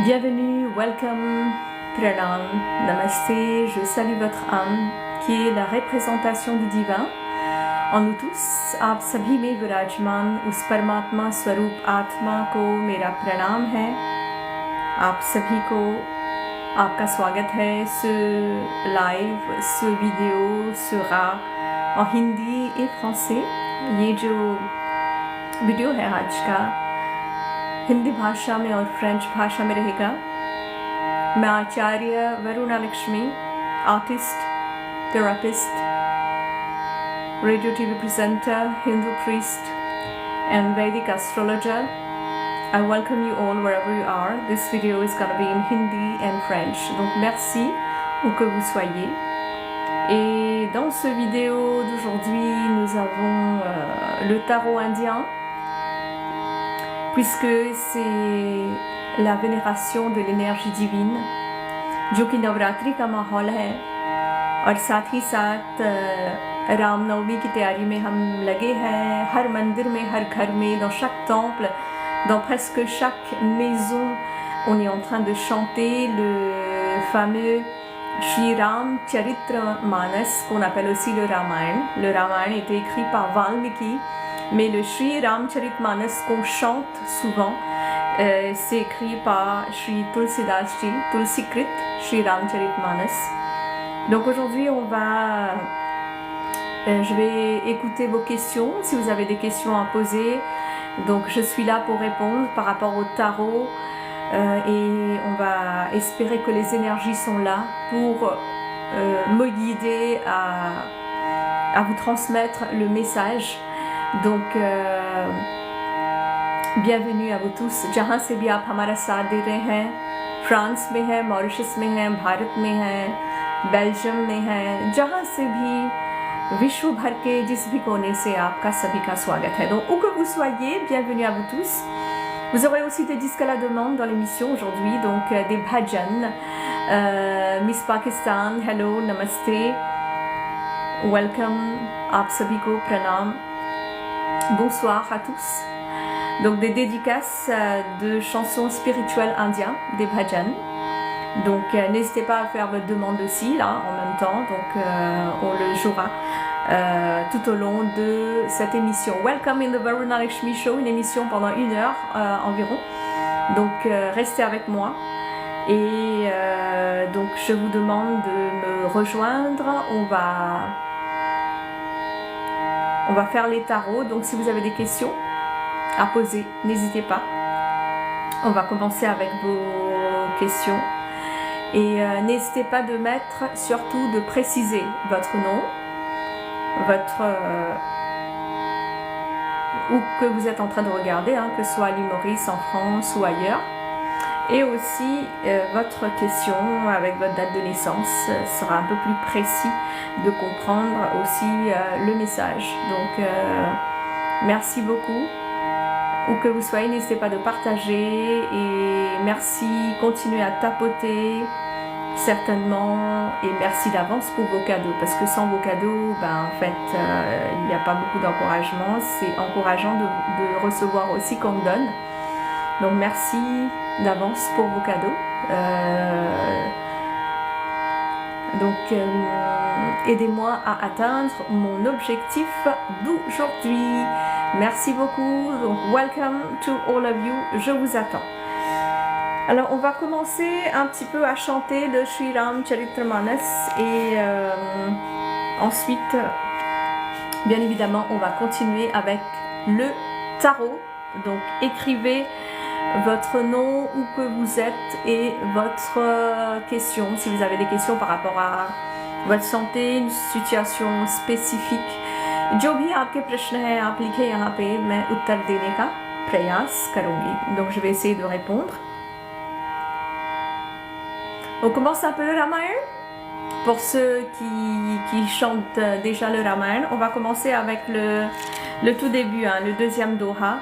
Bienvenue, welcome, pranam, namasté, je salue votre âme qui est la représentation du divin en nous tous. आप सभी में विराजमान उस परमात्मा स्वरूप आत्मा को मेरा प्रणाम है। आप सभी को आपका स्वागत है। ce live, ce vidéo sera en hindi et français। ये जो वीडियो है आज का हिंदी भाषा में और फ्रेंच भाषा में रहेगा। मैं Acharya Varuna Lakshmi, artist, therapist, radio TV presenter, Hindu priest and Vedic astrologer. I welcome you all wherever you are. This video is going to be in Hindi and French. Donc merci où que vous soyez. Et dans ce vidéo d'aujourd'hui, nous avons le tarot indien, puisque c'est la vénération de l'énergie divine, जो कि नवरात्रि का माहौल है और साथ ही साथ रामनवमी की तैयारी में हम लगे हैं। हर मंदिर में, हर घर में, dans chaque temple, dans presque chaque maison, on est en train de chanter le fameux Shri Ram Charitra Manas, qu'on appelle aussi le Ramayana. Le Ramayana était écrit par Valmiki, mais le Shri Ram Charit Manas qu'on chante souvent, c'est écrit par Shri Tulsidas Ji, Tulsikrit, Shri Ram Charit Manas. Donc aujourd'hui je vais écouter vos questions, si vous avez des questions à poser. Donc je suis là pour répondre par rapport au tarot et on va espérer que les énergies sont là pour me guider à vous transmettre le message. Donc bienvenue à vous tous, जहाँ से भी आप हमारा साथ दे रहे हैं, फ्रांस में है, मॉरिशस में है, भारत में है, बेल्जियम में है, जहाँ से भी विश्व भर के जिस भी कोने से आपका सभी का स्वागत है। Donc où que vous soyez, bienvenue à vous tous. Vous aurez aussi des disques à la demande dans l'émission aujourd'hui, donc des bhajan. Miss Pakistan, hello, namaste, welcome, आप सभी को प्रणाम, bonsoir à tous. Donc des dédicaces de chansons spirituelles indiennes, des bhajan. Donc n'hésitez pas à faire votre demande aussi là en même temps, donc on le jouera tout au long de cette émission. Welcome in the Varuna Lakshmi Show, une émission pendant 1 heure environ. Donc restez avec moi et donc je vous demande de me rejoindre. On va faire les tarots, donc si vous avez des questions à poser, n'hésitez pas. On va commencer avec vos questions. Et n'hésitez pas de mettre, surtout de préciser votre nom, où que vous êtes en train de regarder, hein, que ce soit à l'île Maurice, en France ou ailleurs. Et aussi votre question avec votre date de naissance sera un peu plus précis de comprendre aussi le message. Donc merci beaucoup. Où que vous soyez, n'hésitez pas de partager et merci, continuez à tapoter certainement et merci d'avance pour vos cadeaux parce que sans vos cadeaux, en fait, il n'y a pas beaucoup d'encouragement. C'est encourageant de recevoir aussi qu'on donne. Donc merci d'avance pour vos cadeaux. Donc aidez-moi à atteindre mon objectif d'aujourd'hui. Merci beaucoup. Donc welcome to all of you. Je vous attends. Alors on va commencer un petit peu à chanter le Shri Ram Charitra Manas et ensuite, bien évidemment, on va continuer avec le tarot. Donc écrivez votre nom, où que vous êtes et votre question. Si vous avez des questions par rapport à votre santé, une situation spécifique, जो भी आपके प्रश्न हैं आप लिखें यहाँ पे, मैं उत्तर देने का प्रयास करूँगी. Donc je vais essayer de répondre. On commence un peu le Ramayana. Pour ceux qui chantent déjà le Ramayana, on va commencer avec le tout début, hein, le deuxième doha,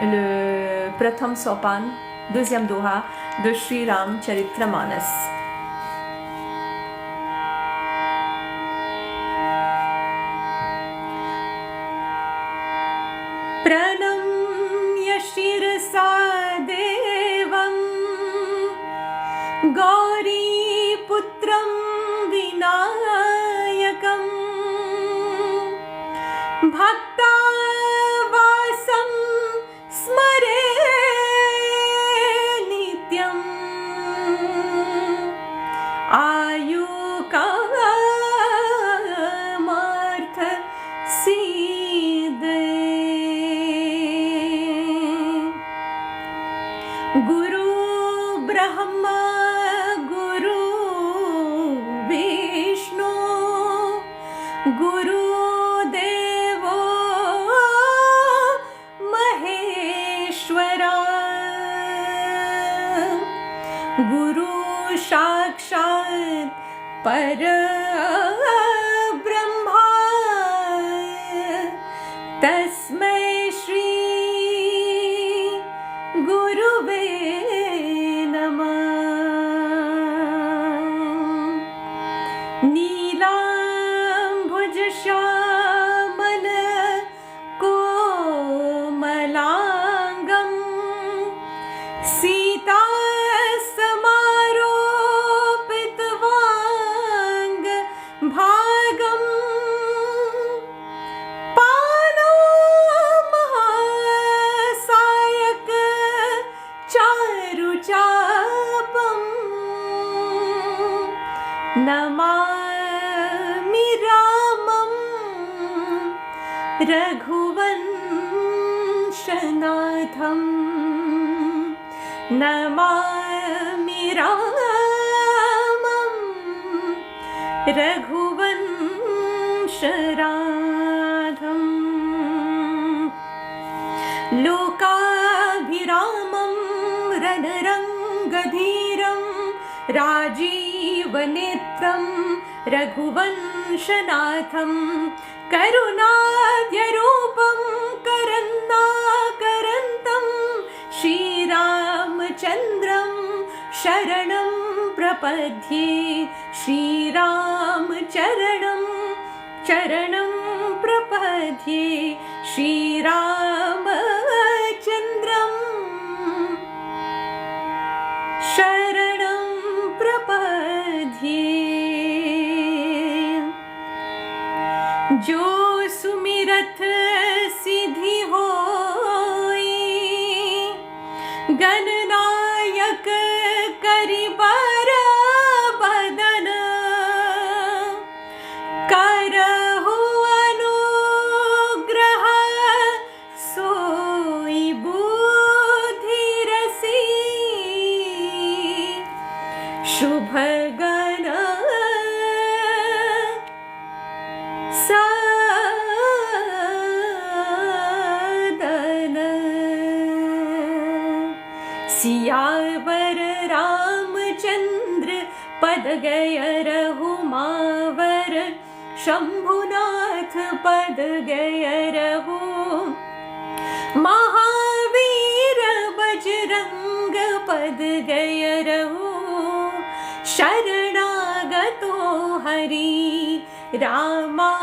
le Pratham Sopan, deuxième doha de Shri Ram Charitra Manas. Pranamya Shirsa Devam भक्तावासं स्मरे नित्यम् आयुकामार्थ सिद्धे गुरु ब्रह्मा गुरु विष्णु गुरु देवो महेश्वरा गुरु साक्षात् परब्रह्मा तस्मै श्री गुरुवे नमः नीलाम्बुजश्यामल कोमलाङ्गं सीता समारोपितवाङ्ग भागम् पानामहासायक चारुचापम् नमामि रामं रघुवंशनाथं नमामि रामं रघुवंशनाथम् लोकाभिरामं रणरङ्गधीरं राजीवनेत्रं रघुवंशनाथं करुणाद्यरूपं करन्नाकरन्तं श्रीरामचन्द्रं शरणं प्रपद्ये श्रीरामचरणं चरणं प्रपद्ये श्रीरामचन्द्रं शरणं प्रपद्ये जो सुमिरत सिद्धि होई गणनायक करिबर बदन करहु अनुग्रह सोई बुद्धि रसी शुभ गण सदन सियावर रामचंद्र पद गय रघुमावर शंभुनाथ पद गय रघु महावीर बजरंग पद गय रघु शरणागतो हरि रामा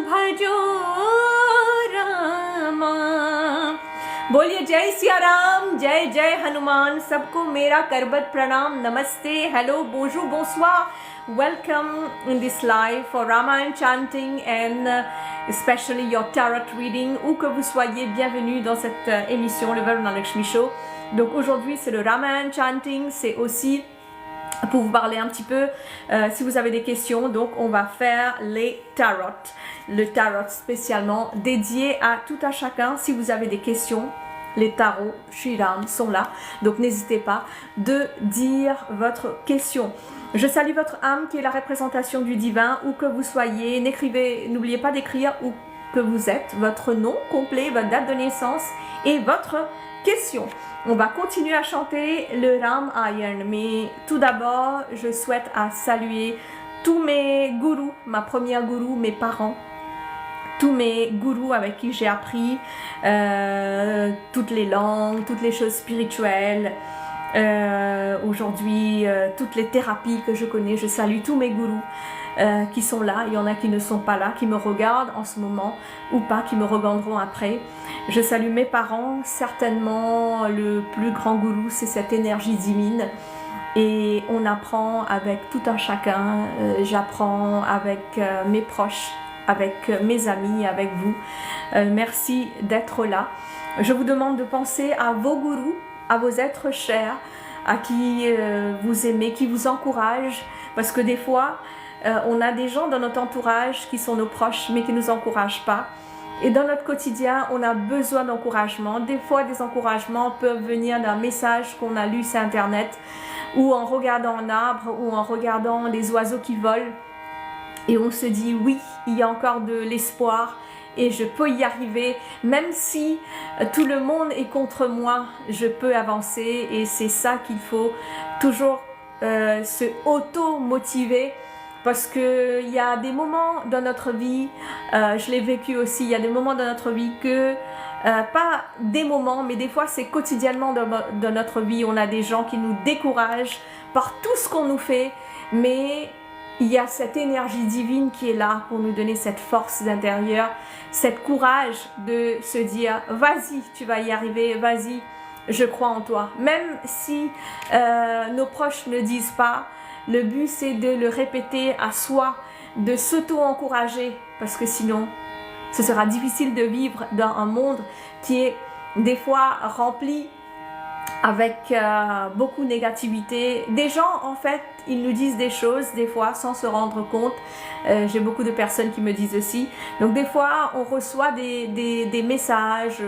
भजो रामा। बोलिए जय सिया राम, जय जय हनुमान। सबको मेरा करबत प्रणाम, नमस्ते, hello, bonjour, bonsoir. Welcome in this live for Ramayana chanting and especially your tarot reading. Où que vous soyez, bienvenue dans cette émission, le Varuna Lakshmi Show. Donc aujourd'hui c'est le Ramayana chanting, c'est aussi pour vous parler un petit peu, si vous avez des questions, donc on va faire les tarots, le tarot spécialement dédié à tout à chacun. Si vous avez des questions, les tarots Shri Ram sont là, donc n'hésitez pas de dire votre question. Je salue votre âme qui est la représentation du divin, où que vous soyez. N'oubliez pas d'écrire où que vous êtes, votre nom complet, votre date de naissance et votre question. On va continuer à chanter le Ramayana, mais tout d'abord, je souhaite à saluer tous mes gourous, ma première gourou, mes parents, tous mes gourous avec qui j'ai appris toutes les langues, toutes les choses spirituelles. Aujourd'hui, toutes les thérapies que je connais, je salue tous mes gourous qui sont là. Il y en a qui ne sont pas là, qui me regardent en ce moment ou pas, qui me regarderont après. Je salue mes parents, certainement le plus grand gourou, c'est cette énergie divine. Et on apprend avec tout un chacun, j'apprends avec mes proches, avec mes amis, avec vous. Merci d'être là. Je vous demande de penser à vos gourous, à vos êtres chers, à qui vous aimez, qui vous encouragent, parce que des fois, on a des gens dans notre entourage qui sont nos proches, mais qui ne nous encouragent pas. Et dans notre quotidien, on a besoin d'encouragement. Des fois, des encouragements peuvent venir d'un message qu'on a lu sur Internet, ou en regardant un arbre, ou en regardant les oiseaux qui volent. Et on se dit, oui, il y a encore de l'espoir et je peux y arriver. Même si tout le monde est contre moi, je peux avancer. Et c'est ça qu'il faut toujours se auto-motiver. Parce qu'il y a des moments dans notre vie, je l'ai vécu aussi, il y a des moments dans notre vie que, pas des moments, mais des fois c'est quotidiennement dans notre vie, on a des gens qui nous découragent par tout ce qu'on nous fait, mais il y a cette énergie divine qui est là pour nous donner cette force d'intérieur, cette courage de se dire « Vas-y, tu vas y arriver, vas-y, je crois en toi ». Même si nos proches ne disent pas, le but c'est de le répéter à soi, de s'auto-encourager, parce que sinon ce sera difficile de vivre dans un monde qui est des fois rempli avec beaucoup de négativité. Des gens en fait, ils nous disent des choses des fois sans se rendre compte. J'ai beaucoup de personnes qui me disent aussi. Donc des fois on reçoit des messages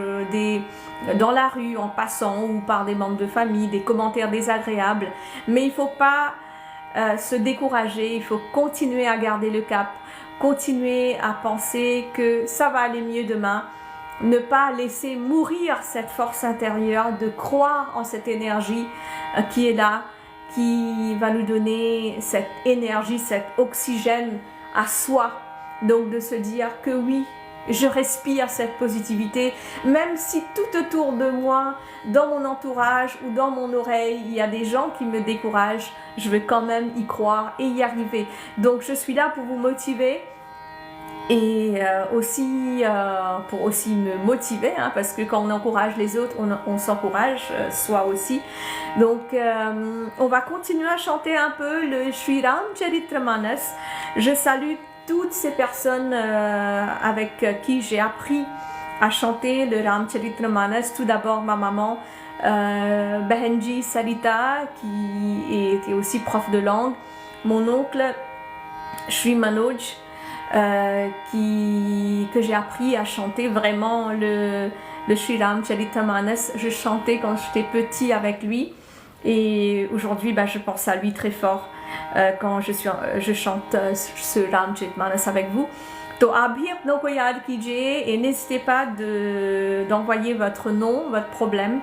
dans la rue en passant ou par des membres de famille, des commentaires désagréables. Mais il ne faut pas se décourager, il faut continuer à garder le cap, continuer à penser que ça va aller mieux demain, ne pas laisser mourir cette force intérieure, de croire en cette énergie qui est là, qui va nous donner cette énergie, cet oxygène à soi. Donc de se dire que oui, je respire cette positivité, même si tout autour de moi, dans mon entourage ou dans mon oreille, il y a des gens qui me découragent, je vais quand même y croire et y arriver. Donc je suis là pour vous motiver et pour aussi me motiver, hein, parce que quand on encourage les autres, on s'encourage soi aussi. Donc on va continuer à chanter un peu le Sri Ramcharitmanas. Je salue toutes ces personnes avec qui j'ai appris à chanter le Ramcharitmanas. Tout d'abord ma maman, Behenji Sarita, qui était aussi prof de langue, mon oncle Sri Manoj, que j'ai appris à chanter vraiment le Sri Ramcharitmanas. Je chantais quand j'étais petit avec lui et aujourd'hui je pense à lui très fort quand je chante ce Ramcharitmanas avec vous. तो आप भी अपनों को याद कीजिए et n'hésitez pas d'envoyer votre nom, votre problème,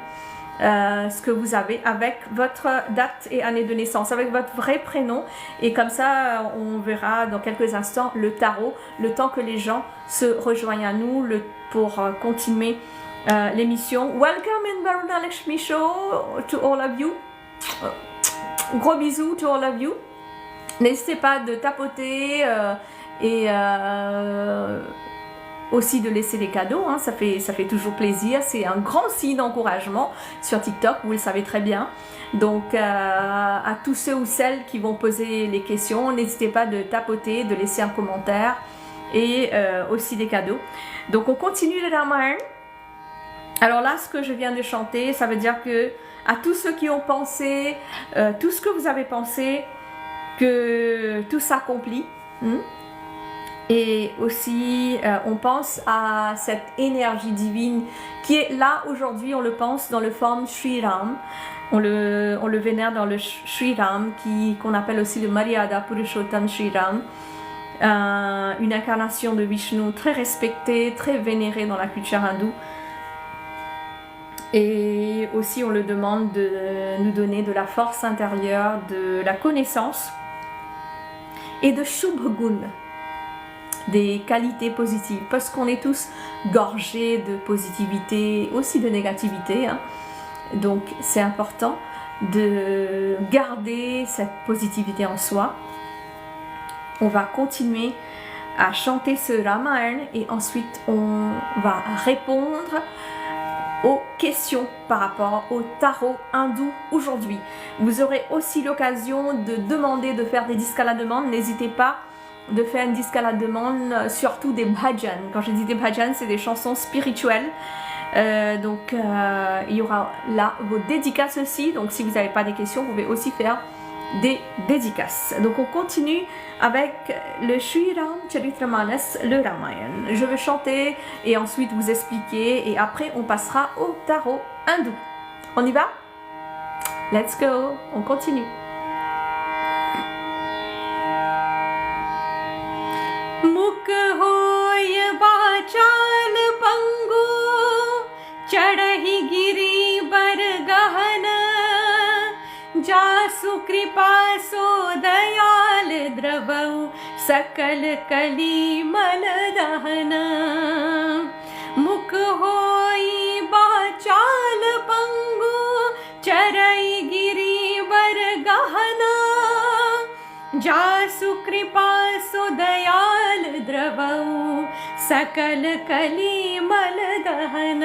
ce que vous avez avec votre date et année de naissance, avec votre vrai prénom, et comme ça on verra dans quelques instants le tarot, le temps que les gens se rejoignent à nous pour continuer l'émission. Welcome in Varuna Lakshmi Show to all of you. Gros bisous to all of you. N'hésitez pas de tapoter et aussi de laisser des cadeaux, hein, ça fait toujours plaisir, c'est un grand signe d'encouragement sur TikTok, vous le savez très bien. Donc à tous ceux ou celles qui vont poser les questions, n'hésitez pas de tapoter, de laisser un commentaire et aussi des cadeaux. Donc on continue le Ramayana. Alors là, ce que je viens de chanter, ça veut dire que à tous ceux qui ont pensé, tout ce que vous avez pensé, que tout s'accomplit. Et aussi, on pense à cette énergie divine qui est là aujourd'hui, on le pense dans le forme Sri Ram. On le vénère dans le Sri Ram, qu'on appelle aussi le Maryada Purushottam Sri Ram. Une incarnation de Vishnu très respectée, très vénérée dans la culture hindoue. Et aussi, on le demande de nous donner de la force intérieure, de la connaissance et de Shubhagun, des qualités positives, parce qu'on est tous gorgés de positivité, aussi de négativité, hein. Donc c'est important de garder cette positivité en soi. On va continuer à chanter ce Ramayana et ensuite on va répondre aux questions par rapport au tarot hindou aujourd'hui. Vous aurez aussi l'occasion de demander, de faire des disques à la demande, n'hésitez pas de faire une disque à la demande, surtout des bhajans. Quand je dis des bhajans, c'est des chansons spirituelles. Donc il y aura là vos dédicaces aussi. Donc si vous n'avez pas des questions, vous pouvez aussi faire des dédicaces. Donc on continue avec le Sri Ram Charitramanas, le Ramayana. Je vais chanter et ensuite vous expliquer et après on passera au tarot hindou. On y va? Let's go, on continue. मुख होय बाचाल पंगु चढ़हि गिरि बर गहन जासु कृपा सो दयाल द्रवौ सकल कली मल दहन मुख होय बाचाल पंगु चढ़हि गिरि बर गहन जासु कृपा सो दयाल द्रवौ सकल कली मल दहन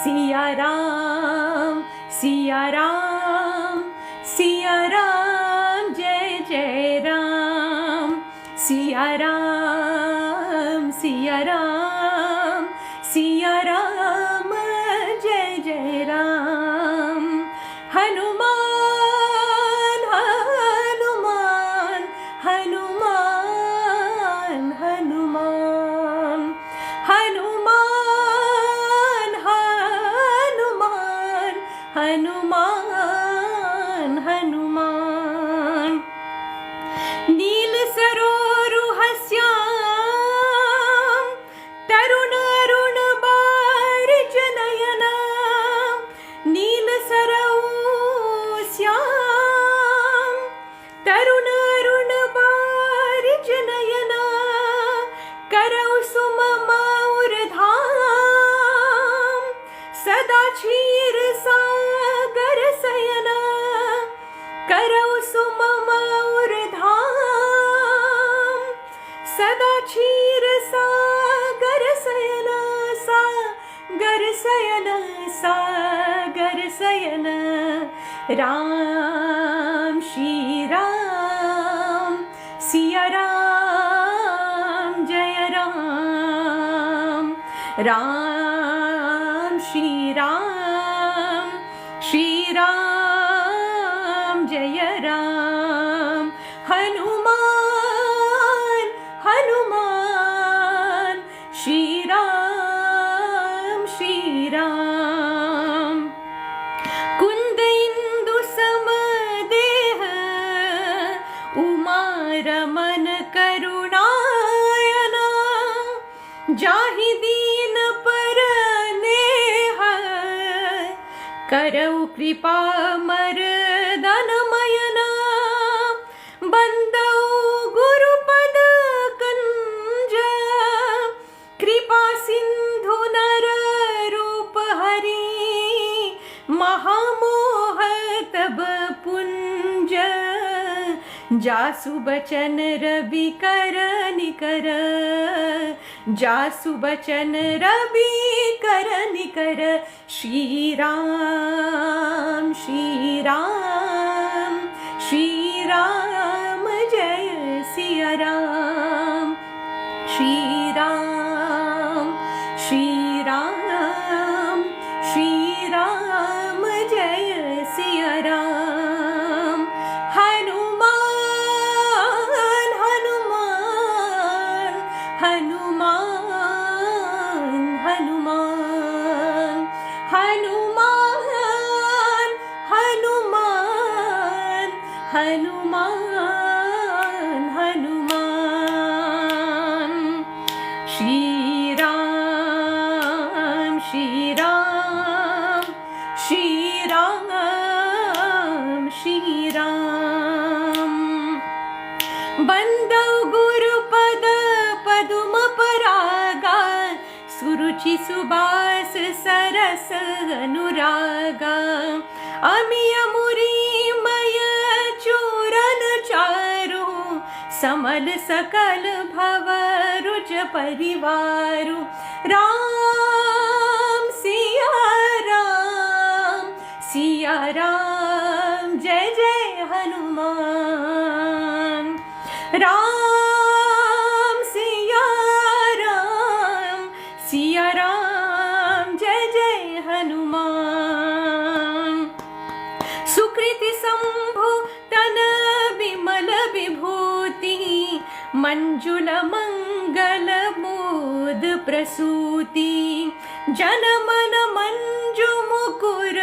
सिया राम सिया राम सिया राम जय जय राम सिया राम सिया राम सिया राम जय जय राम हनुमान हनुमान हनुमान नील सरोरुह श्याम तरुण अरुण बारिज नयन नील सरोरुह श्याम तरुण अरुण बारिज नयन करौ सुम मौर धाम सदा क्षीर सागर सयन करौ सुम मौर धाम सदा क्षीर सागर सयन सागर सयन सागर सयन राम श्री राम सिया राम जय राम राम श्री राम जय राम हनुमान हनुमान श्री राम कुंद इंदु सम देह उमा रमन करुणायना जाहि दीन पर नेह करौ कृपा मर्दन मयना बंदौ गुरुपद कंज कृपा सिंधु नर रूप हरि महामोह तब पुंज जासु बचन रवि कर निकर जासु बचन रवि कर निकर श्री राम जय सिया राम श्री राम जय सिया राम हनुमान हनुमान हनुमान हनुमान हनुमान हनुमान हनुमान हनुमान श्री राम श्री राम श्री राम श्री राम बंदौ गुरुपद पदुम परागा सुरुचि सुबास सरस अनुरागा अमिय मुरी मय चूरन चारु समल सकल भव रुच परिवारु राम सिया राम जय जय हनुमान राम मंजुल मंगल बोध प्रसूति जनमन मंजु मुकुर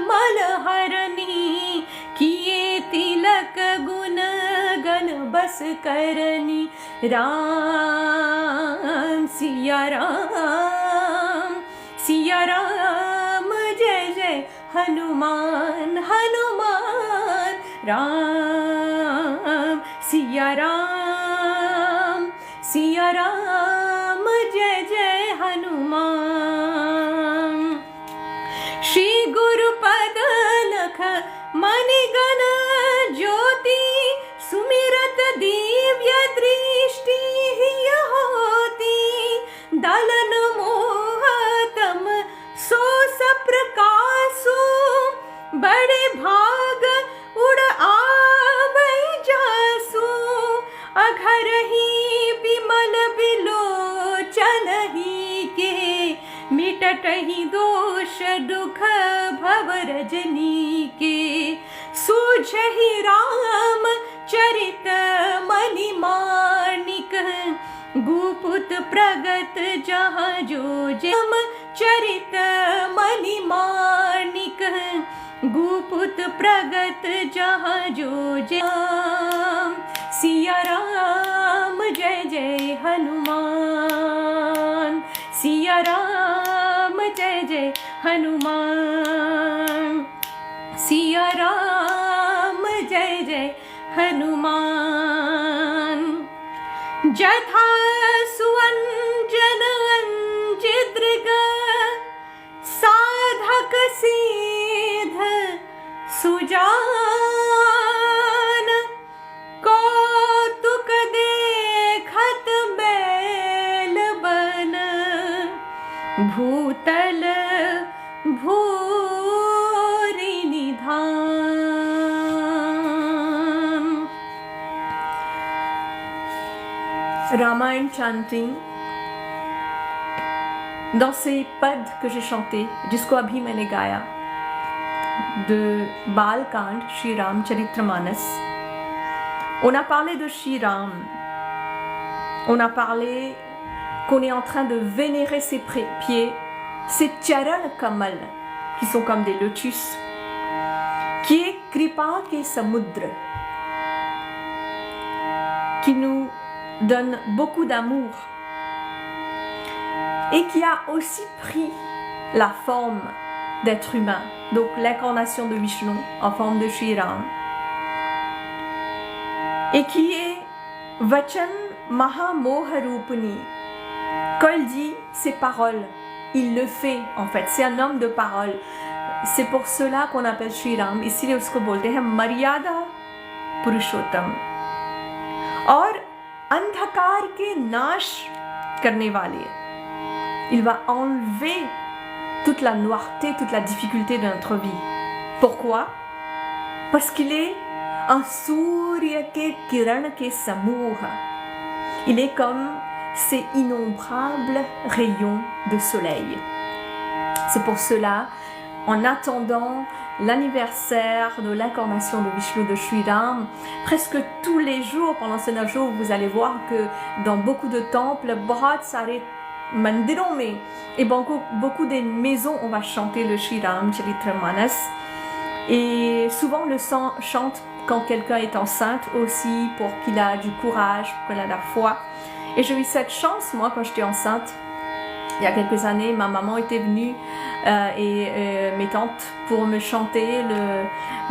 मलहरणी किए तिलक गुण गण बस करनी राम सिया राम जय जय हनुमान हनुमान राम सिया राम जय जय हनुमान श्री गुरुपद लख मणिगण ज्योति सुमिरत दिव्य दृष्टि होती दलन मोहतम सो सप्रकाशु बड़े भाग उड़ आवै जासु अघर ही विमल बिलोचन ही के मिटट ही दोष दुख भव रजनी के सूझहि राम चरित मणिमाणिक गुपुत प्रगत जहाँ जो जम चरित मणिमाणिक गुपुत प्रगत जहाँ जो जम सिया राम जय जय हनुमान सिया राम जय जय हनुमान सिया राम जय जय हनुमान जथा सुअंजन अंजिद्रग साधक सीध सुजान कौतुक देखत बैल बन भूतल भूरि निधान। Ramayana chanting, dans ces pads que j'ai chantés, जिसको अभी मैंने गाया, de Balkand, Shri Ram Charitramanas, on a parlé de Shri Ram, on a parlé qu'on est en train de vénérer ses pieds, ses charan kamal, qui sont comme des lotus, qui est Kripa ke Samudra, qui nous donne beaucoup d'amour et qui a aussi pris la forme d'être humain, donc l'incarnation de Vishnu en forme de Shri Ram, et qui est Vachan Mahamoharupani. Quand il dit ses paroles, il le fait en fait, c'est un homme de parole. C'est pour cela qu'on appelle Shri Ram, इसीलिए उसको बोलते हैं मर्यादा पुरुषोत्तम और अंधकार के नाश करने वाले. Il va enlever toute la noirté, toute la difficulté de notre vie. Pourquoi? Parce qu'il est un surya ke kiran ke samooha. Il est comme ces innombrables rayons de soleil. C'est pour cela, en attendant l'anniversaire de l'incarnation de Vishnu de Shri Ram, presque tous les jours, pendant ces 9 jours, vous allez voir que dans beaucoup de temples, Bharat Sare Mandiron, et beaucoup des maisons, on va chanter le Shri Ram Charitramanas. Et souvent on le chante quand quelqu'un est enceinte aussi, pour qu'il a du courage, pour qu'il a la foi. Et j'ai eu cette chance, moi, quand j'étais enceinte, il y a quelques années, ma maman était venue et mes tantes pour me chanter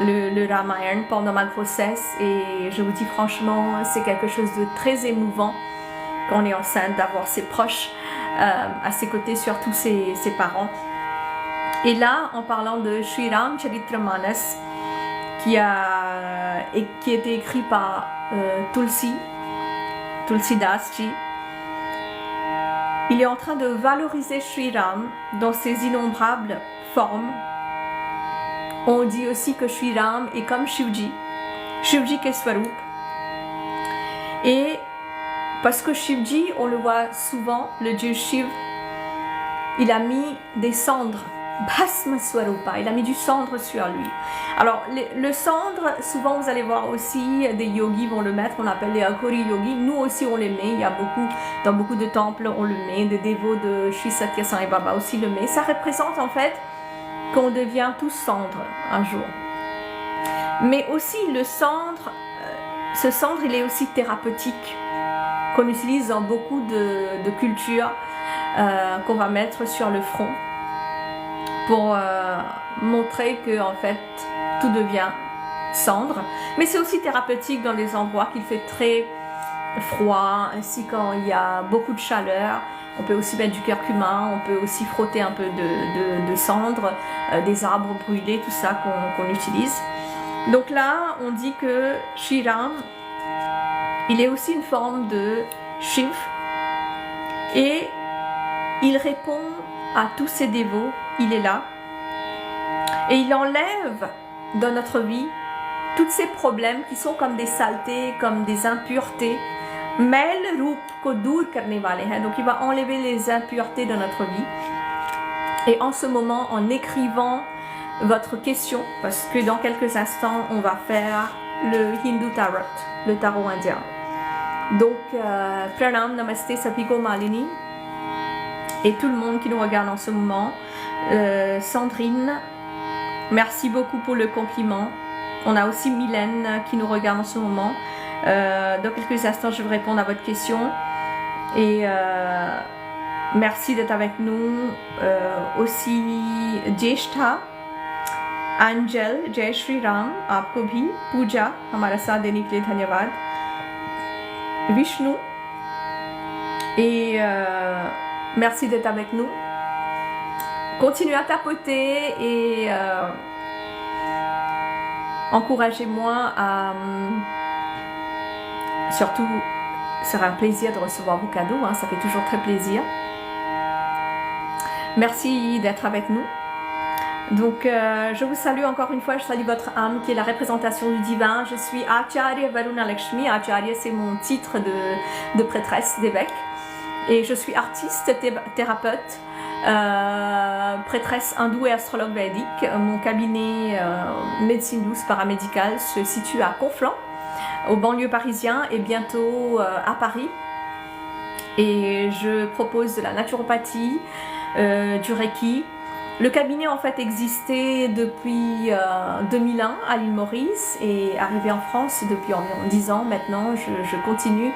le Ramayana pendant ma grossesse. Et je vous dis franchement, c'est quelque chose de très émouvant quand on est enceinte, d'avoir ses proches à ses côtés, surtout ses parents. Et là, en parlant de Shri Ram Charitramanas, qui a été écrit par Tulsidas Ji, il est en train de valoriser Shri Ram dans ses innombrables formes. On dit aussi que Shri Ram est comme Shivji qui est Swarup. Et parce que Shivji, on le voit souvent, le dieu Shiv, il a mis des cendres Bhasma Swarupa, il a mis du cendre sur lui. Alors, le cendre, souvent vous allez voir aussi, des yogis vont le mettre, on appelle les Akori yogis. Nous aussi on les met, il y a dans beaucoup de temples on le met, des dévots de Sri Satya Sai Baba aussi le met. Ça représente en fait qu'on devient tous cendre un jour. Mais aussi le cendre, ce cendre il est aussi thérapeutique, qu'on utilise dans beaucoup de cultures, qu'on va mettre sur le front pour montrer que en fait tout devient cendre. Mais c'est aussi thérapeutique dans des endroits qu'il fait très froid, ainsi quand il y a beaucoup de chaleur. On peut aussi mettre du curcuma, on peut aussi frotter un peu de cendre, des arbres brûlés, tout ça qu'on utilise. Donc là, on dit que Shri Ram, il est aussi une forme de Shiv et il répond à tous ses dévots, il est là et il enlève dans notre vie tous ces problèmes qui sont comme des saletés, comme des impuretés. Mail Roop ko dur karne wale hain. Donc il va enlever les impuretés de notre vie. Et en ce moment, en écrivant votre question, parce que dans quelques instants, on va faire le Hindu Tarot, le tarot indien. Donc, Pranam, Namaste, Sapiko Malini, et tout le monde qui nous regarde en ce moment. Sandrine, merci beaucoup pour le compliment. On a aussi Mylène qui nous regarde en ce moment. Dans quelques instants, je vais répondre à votre question. Et merci d'être avec nous. Aussi, Jeshta, Angel, Jai Shri Ram, आपको भी पूजा हमारा साथ देने के लिए धन्यवाद. Vishnu, et merci d'être avec nous. Continuez à tapoter et encouragez-moi à surtout, ce sera un plaisir de recevoir vos cadeaux, hein, ça fait toujours très plaisir. Merci d'être avec nous. Donc, je vous salue encore une fois, je salue votre âme qui est la représentation du divin. Je suis Acharya Varuna Lakshmi. Acharya, c'est mon titre de prêtresse, d'évêque. Et je suis artiste, thérapeute, prêtresse hindoue et astrologue védique. Mon cabinet médecine douce paramédicale se situe à Conflans, au banlieue parisien, et bientôt à Paris. Et je propose de la naturopathie, du Reiki. Le cabinet en fait existait depuis 2001 à l'île Maurice et arrivé en France depuis environ 10 ans maintenant. Je continue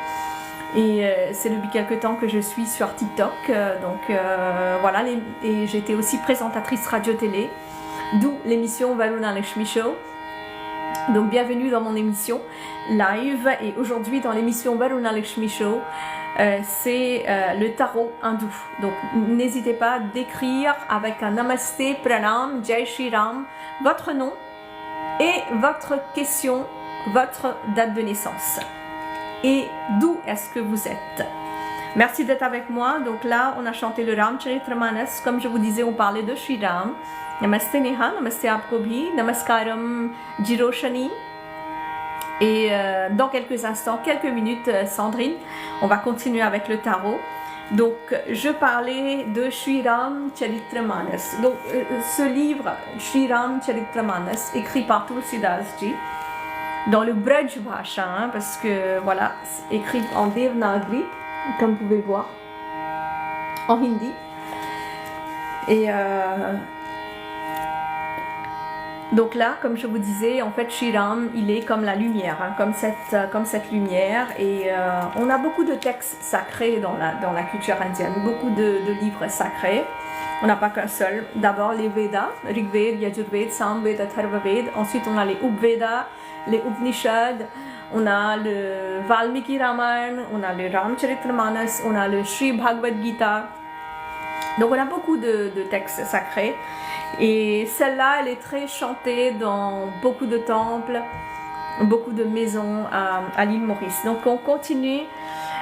et c'est depuis quelques temps que je suis sur TikTok. Donc voilà, et j'étais aussi présentatrice radio-télé, d'où l'émission Varuna Lakshmi Show. Donc bienvenue dans mon émission live et aujourd'hui dans l'émission Varuna Lakshmi Show. C'est le tarot hindou. Donc n'hésitez pas d'écrire avec un Namasté, Pranam, Jai Shri Ram, votre nom et votre question, votre date de naissance. Et d'où est-ce que vous êtes? Merci d'être avec moi. Donc là, on a chanté le Ramcharitramanas. Comme je vous disais, on parlait de Shri Ram. Namaste Neha, Namaste Aapko bhi, Namaskaram Jiroshani. Et dans quelques instants, quelques minutes, Sandrine, on va continuer avec le tarot. Donc, je parlais de Shri Ram Charitramanas. Donc, ce livre, Shri Ram Charitramanas, écrit par Tulsidas Ji, dans le Braj Bhasha, hein, parce que voilà, écrit en Devanagari, comme vous pouvez voir, en hindi. Et donc là, comme je vous disais, en fait, Shri Ram, il est comme la lumière, hein, comme cette lumière. Et on a beaucoup de textes sacrés dans la culture indienne, beaucoup de livres sacrés. On n'a pas qu'un seul. D'abord les Védas, Rig Veda, Yajurveda, Samveda, Atharvaveda. Ensuite, on a les Upvedas, les Upanishads. On a le Valmiki Ramayana, on a le Ramcharitramanas, on a le Sri Bhagavad Gita. Donc on a beaucoup de textes sacrés. Et celle-là, elle est très chantée dans beaucoup de temples, beaucoup de maisons à l'île Maurice. Donc on continue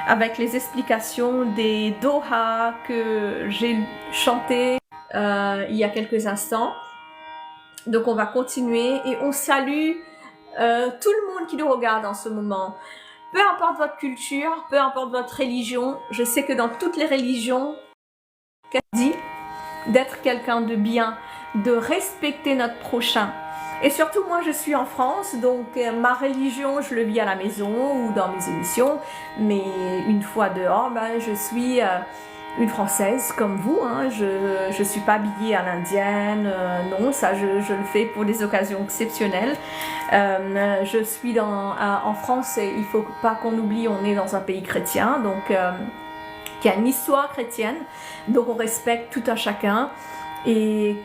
avec les explications des dohas que j'ai chantés il y a quelques instants. Donc on va continuer et on salue tout le monde qui nous regarde en ce moment. Peu importe votre culture, peu importe votre religion, je sais que dans toutes les religions, qu'elle dit d'être quelqu'un de bien, de respecter notre prochain. Et surtout, moi, je suis en France, donc ma religion, je le vis à la maison ou dans mes émissions, mais une fois dehors, ben, je suis une Française comme vous, hein. Je suis pas habillée à l'indienne, non, ça je le fais pour des occasions exceptionnelles. Je suis en France et il faut pas qu'on oublie, on est dans un pays chrétien, donc qui a une histoire chrétienne, donc on respecte tout un chacun et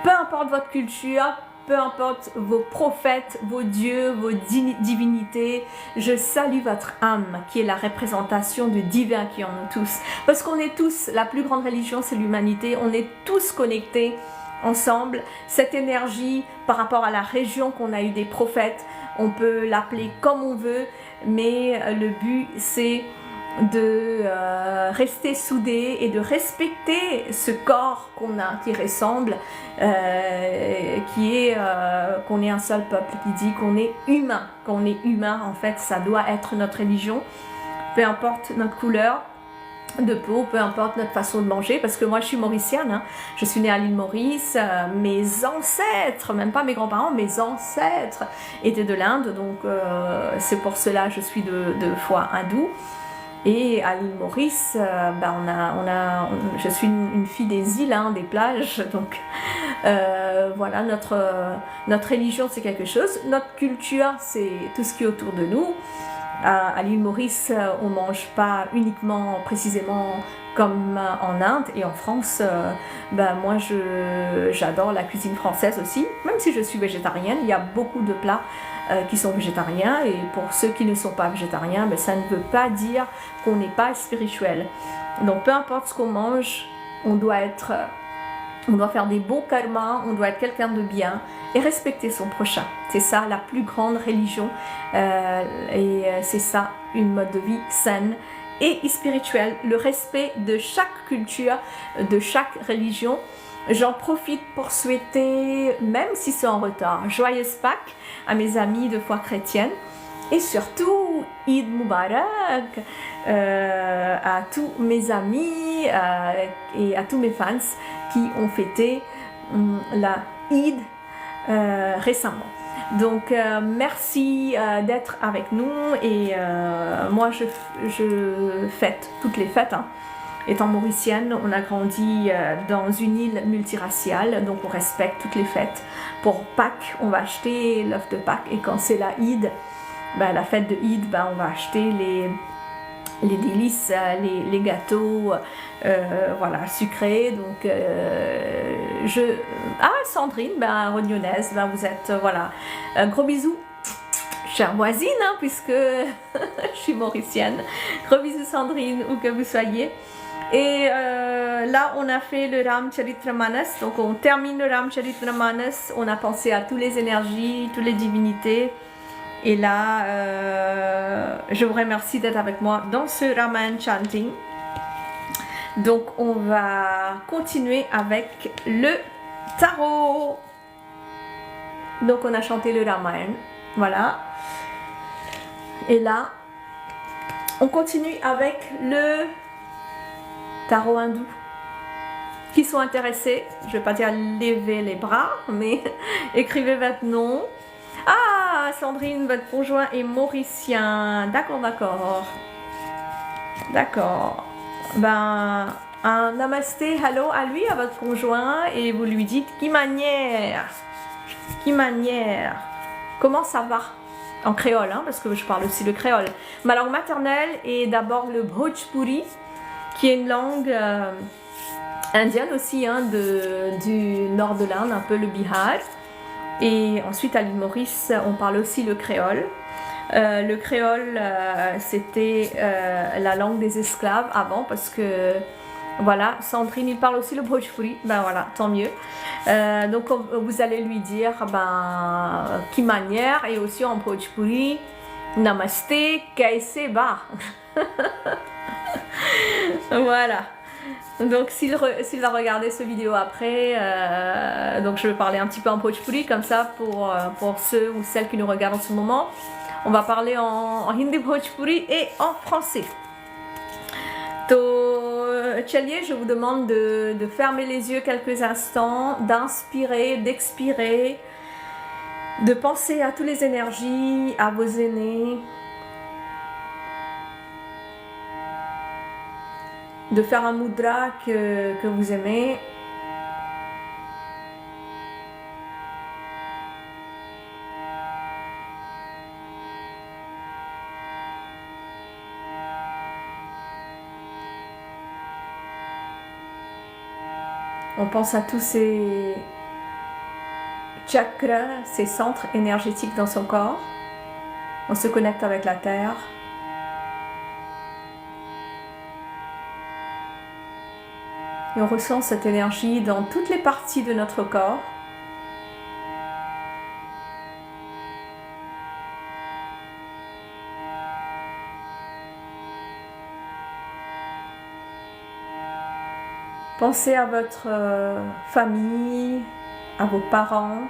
peu importe votre culture, peu importe vos prophètes, vos dieux, vos divinités, je salue votre âme qui est la représentation du divin qui est en nous tous. Parce qu'on est tous, la plus grande religion c'est l'humanité, on est tous connectés ensemble. Cette énergie par rapport à la région qu'on a eu des prophètes, on peut l'appeler comme on veut, mais le but c'est de rester soudés et de respecter ce corps qu'on a, qui ressemble, qu'on est un seul peuple, qui dit qu'on est humain. Quand on est humain, en fait, ça doit être notre religion, peu importe notre couleur de peau, peu importe notre façon de manger, parce que moi je suis mauricienne, hein. Je suis née à l'île Maurice, mes ancêtres, même pas mes grands-parents, mes ancêtres étaient de l'Inde, donc c'est pour cela que je suis de foi hindoue. Et à l'île Maurice, je suis une fille des îles, hein, des plages, donc voilà, notre religion c'est quelque chose, notre culture c'est tout ce qui est autour de nous. À l'île Maurice, on mange pas uniquement précisément comme en Inde et en France. Moi j'adore la cuisine française aussi, même si je suis végétarienne, il y a beaucoup de plats qui sont végétariens, et pour ceux qui ne sont pas végétariens, ça ne veut pas dire qu'on n'est pas spirituel. Donc peu importe ce qu'on mange, on doit faire des bons karmas, on doit être quelqu'un de bien et respecter son prochain. C'est ça la plus grande religion, et c'est ça une mode de vie saine et spirituelle, le respect de chaque culture, de chaque religion. J'en profite pour souhaiter, même si c'est en retard, joyeuse Pâques à mes amis de foi chrétienne, et surtout Eid Mubarak à tous mes amis et à tous mes fans qui ont fêté la Eid récemment. Donc merci d'être avec nous, et moi je fête toutes les fêtes, hein. Étant mauricienne, on a grandi dans une île multiraciale, donc on respecte toutes les fêtes. Pour Pâques, on va acheter l'œuf de Pâques, et quand c'est la Eid, la fête de Eid, on va acheter les délices, les gâteaux, voilà, sucrés. Donc Sandrine, Rognonnaise, vous êtes, voilà, gros bisous. Chère voisine, hein, puisque je suis mauricienne. Gros bisous Sandrine, où que vous soyez. Et là, on a fait le Ramcharitmanas, donc on termine le Ramcharitmanas, on a pensé à toutes les énergies, toutes les divinités. Et là, je vous remercie d'être avec moi dans ce Ramayana Chanting. Donc, on va continuer avec le tarot. Donc, on a chanté le Ramayana, voilà. Et là, on continue avec le tarot hindou. Qui sont intéressés, je ne vais pas dire lever les bras, mais écrivez votre nom. Ah, Sandrine, votre conjoint est mauricien. D'accord, d'accord. D'accord. Un namasté, hello à lui, à votre conjoint, et vous lui dites qui manière, comment ça va, en créole, hein, parce que je parle aussi le créole. Ma langue maternelle est d'abord le Bhojpuri, qui est une langue indienne aussi, hein, du nord de l'Inde, un peu le Bihar. Et ensuite à l'île Maurice, on parle aussi le créole. Le créole, c'était la langue des esclaves avant, parce que voilà, Sandrine, il parle aussi le Bhojpuri, voilà, tant mieux. Donc vous allez lui dire qui manière, et aussi en Bhojpuri, Namasté, kaise ba. Voilà. Donc s'il va regarder cette vidéo après, donc je vais parler un petit peu en Bhojpuri, comme ça pour ceux ou celles qui nous regardent en ce moment. On va parler en hindi Bhojpuri et en français. तो Chalier, je vous demande de fermer les yeux quelques instants, d'inspirer, d'expirer, de penser à toutes les énergies, à vos aînés, de faire un mudra que vous aimez. On pense à tous ces chakras, ces centres énergétiques dans son corps. On se connecte avec la terre. Et on ressent cette énergie dans toutes les parties de notre corps. Pensez à votre famille, à vos parents,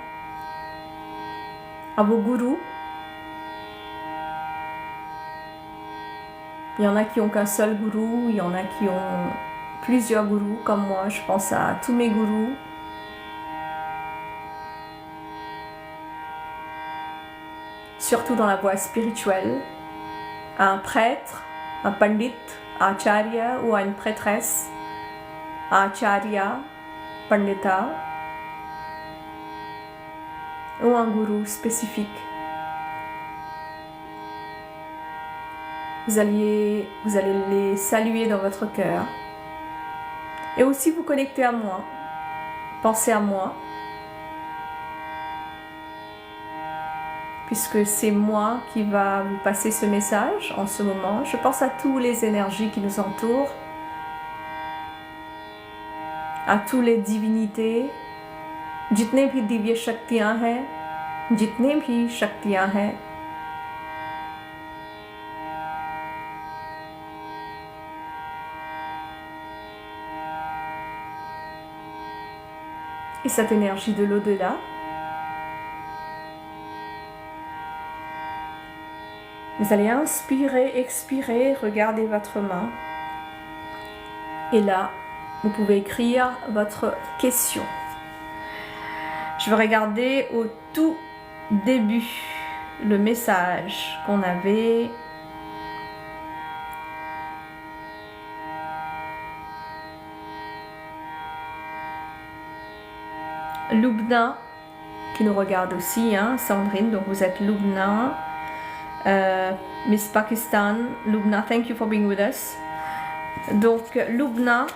à vos gourous. Il y en a qui n'ont qu'un seul gourou, il y en a qui ont plusieurs gourous, comme moi. Je pense à tous mes gourous. Surtout dans la voie spirituelle, à un prêtre, un pandit, à acharya ou à une prêtresse. Acharya, Pandita ou un gourou spécifique. Vous allez les saluer dans votre cœur et aussi vous connecter à moi. Pensez à moi, puisque c'est moi qui va vous passer ce message en ce moment. Je pense à toutes les énergies qui nous entourent, à toutes les divinités, जितने भी दिव्य शक्तियाँ हैं, जितने भी शक्तियाँ हैं, et cette énergie de l'au-delà. Vous allez inspirer, expirer, regardez votre main. Et là, vous pouvez écrire votre question. Je vais regarder au tout début le message qu'on avait. Lubna, qui nous regarde aussi, hein, Sandrine, donc vous êtes Lubna. Miss Pakistan, Lubna, thank you for being with us. Donc, Lubna,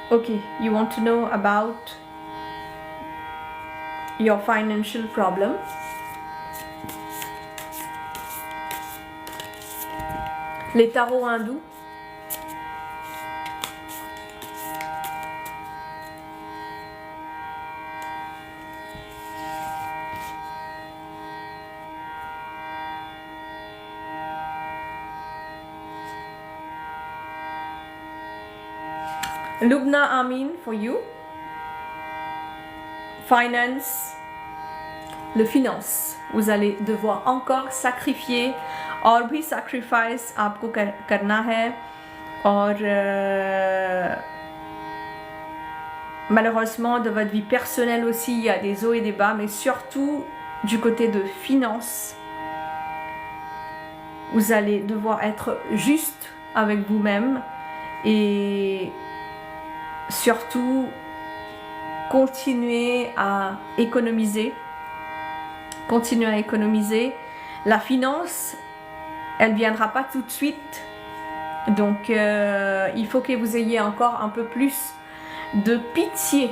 okay, you want to know about your financial problem. Les tarots hindous. Lubna Amin for you. Finance. Le finance. Vous allez devoir encore sacrifier. और भी sacrifice आपको करना है. और malheureusement de votre vie personnelle aussi il y a des hauts et des bas, mais surtout du côté de finance. Vous allez devoir être juste avec vous-même et surtout continuer à économiser. Continuer à économiser. La finance, elle ne viendra pas tout de suite. Donc, il faut que vous ayez encore un peu plus de pitié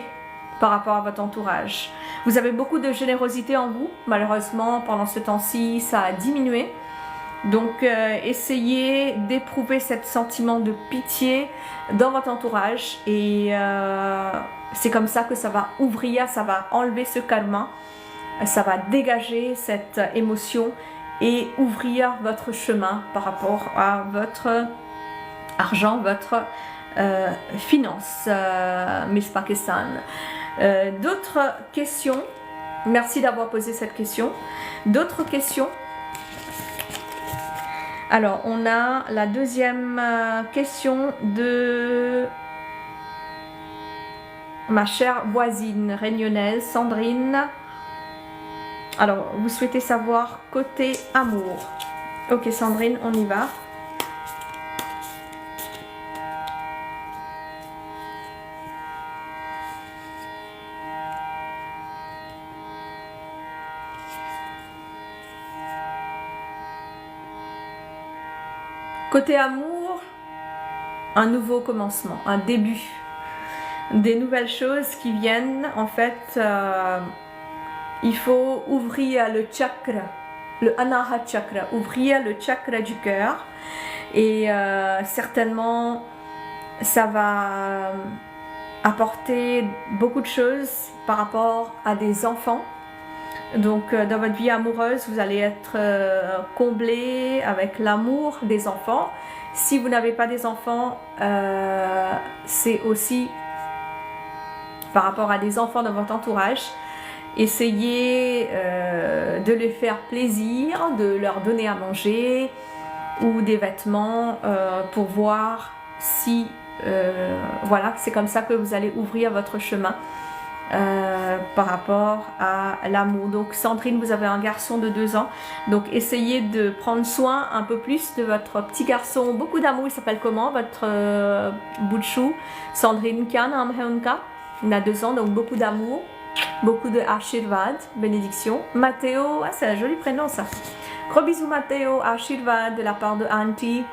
par rapport à votre entourage. Vous avez beaucoup de générosité en vous. Malheureusement, pendant ce temps-ci, ça a diminué. Donc, essayez d'éprouver ce sentiment de pitié dans votre entourage. Et c'est comme ça que ça va ouvrir, ça va enlever ce karma. Ça va dégager cette émotion et ouvrir votre chemin par rapport à votre argent, votre finance, Miss Pakistan. D'autres questions? Merci d'avoir posé cette question. D'autres questions? Alors, on a la deuxième question de ma chère voisine réunionnaise, Sandrine. Alors, vous souhaitez savoir côté amour. Ok, Sandrine, on y va. Côté amour, un nouveau commencement, un début. Des nouvelles choses qui viennent. En fait, il faut ouvrir le chakra, le Anahata chakra, ouvrir le chakra du cœur. Et certainement, ça va apporter beaucoup de choses par rapport à des enfants. Donc dans votre vie amoureuse, vous allez être comblé avec l'amour des enfants. Si vous n'avez pas des enfants, c'est aussi par rapport à des enfants dans votre entourage. Essayez de les faire plaisir, de leur donner à manger ou des vêtements pour voir si voilà, c'est comme ça que vous allez ouvrir votre chemin. Par rapport à l'amour. Donc Sandrine, vous avez un garçon de 2 ans, donc essayez de prendre soin un peu plus de votre petit garçon. Beaucoup d'amour. Il s'appelle comment votre bout de chou? Sandrine Khan, il a 2 ans, donc beaucoup d'amour, beaucoup de Ashirvad, bénédiction. Matteo, c'est un joli prénom ça. Gros bisous Matteo, Ashirvad de la part de Auntie.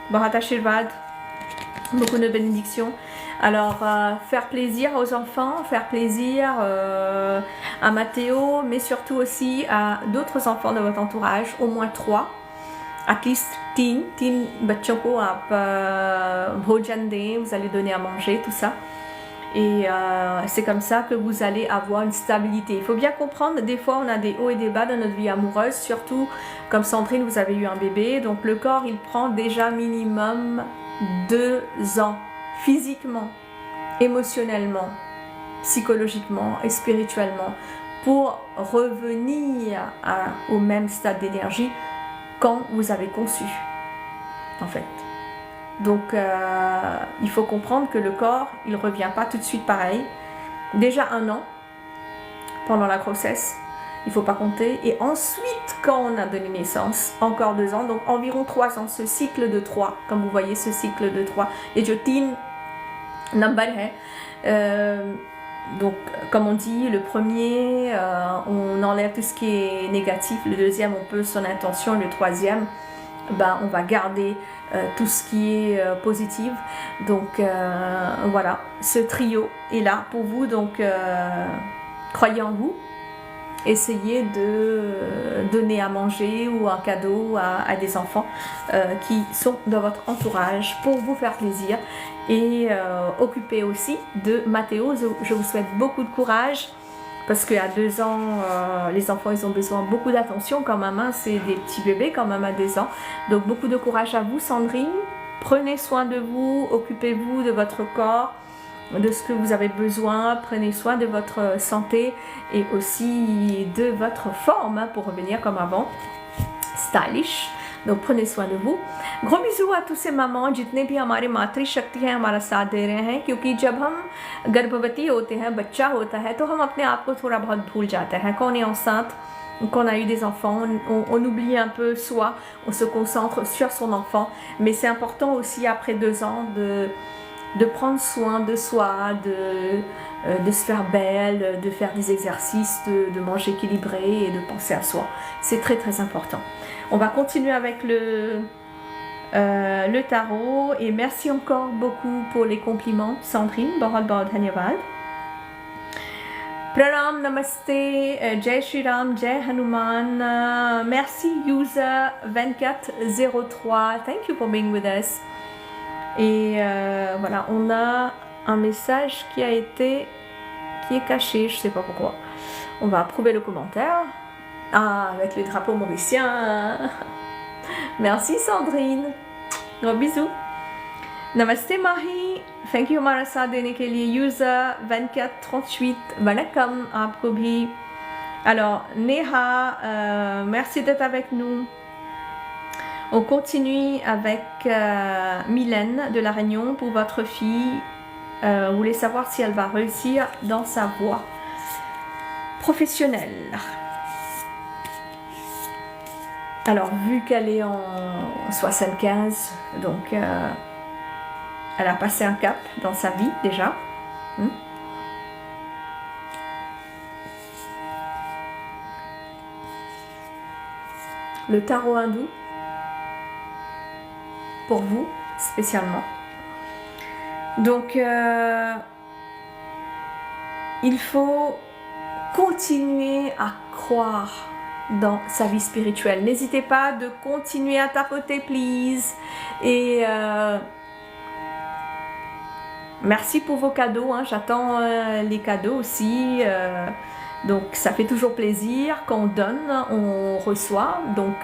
Bharat Ashirvad, beaucoup de bénédictions. Alors, faire plaisir aux enfants, faire plaisir à Matteo, mais surtout aussi à d'autres enfants de votre entourage, au moins 3. At least teen bachon ko aap bhojan dein, vous allez donner à manger, tout ça. Et c'est comme ça que vous allez avoir une stabilité. Il faut bien comprendre, des fois on a des hauts et des bas dans notre vie amoureuse, surtout comme Sandrine, vous avez eu un bébé, donc le corps il prend déjà minimum 2 ans. Physiquement, émotionnellement, psychologiquement et spirituellement pour revenir au même stade d'énergie quand vous avez conçu, en fait. Donc, il faut comprendre que le corps, il ne revient pas tout de suite pareil. Déjà 1 an pendant la grossesse, il ne faut pas compter. Et ensuite, quand on a donné naissance, encore 2 ans, donc environ 3 ans, ce cycle de 3, comme vous voyez ce cycle de 3. Et je teen number hai. Donc, comme on dit, le premier, on enlève tout ce qui est négatif. Le deuxième, on peut son intention. Le troisième, ben, on va garder tout ce qui est positif. Donc, voilà, ce trio est là pour vous. Donc, croyez en vous. Essayez de donner à manger ou un cadeau à des enfants qui sont dans votre entourage pour vous faire plaisir. Et occupez aussi de Matteo. Je vous souhaite beaucoup de courage parce qu'à 2 ans, les enfants ils ont besoin de beaucoup d'attention quand même. Hein, c'est des petits bébés quand même à 2 ans. Donc beaucoup de courage à vous Sandrine. Prenez soin de vous, occupez-vous de votre corps, de ce que vous avez besoin, prenez soin de votre santé et aussi de votre forme pour revenir comme avant, stylish. Donc prenez soin de vous. Gros bisous à tous ces mamans जितने भी हमारे मातृ शक्ति हैं हमारा साथ दे रहे हैं, क्योंकि जब हम गर्भवती होते हैं, बच्चा होता है, तो हम अपने आप को थोड़ा बहुत भूल जाते हैं. Quand on est enceinte, quand on a eu des enfants, on oublie un peu soi, on se concentre sur son enfant, mais c'est important aussi après 2 ans de prendre soin de soi, de se faire belle, de faire des exercices, de manger équilibré et de penser à soi. C'est très très important. On va continuer avec le tarot et merci encore beaucoup pour les compliments Sandrine. Bahut bahut dhanyavad. Pranam, namaste, Jai Shri Ram, Jai Hanuman. Merci user 2403. Thank you for being with us. Et voilà, on a un message qui est caché, je ne sais pas pourquoi. On va approuver le commentaire. Ah, avec le drapeau mauricien. Merci Sandrine. Gros bisous. Namaste Mahi. Thank you हमारा साथ देने के लिए. User 2438. Vanakkam आपको भी. Alors Neha, merci d'être avec nous. On continue avec Mylène de La Réunion pour votre fille. Vous voulez savoir si elle va réussir dans sa voie professionnelle. Alors, vu qu'elle est en 75, donc elle a passé un cap dans sa vie déjà. Le tarot hindou, pour vous spécialement. Donc, il faut continuer à croire dans sa vie spirituelle. N'hésitez pas de continuer à tapoter, please. Et merci pour vos cadeaux. Hein. J'attends les cadeaux aussi. Donc, ça fait toujours plaisir. Quand on donne, on reçoit. Donc,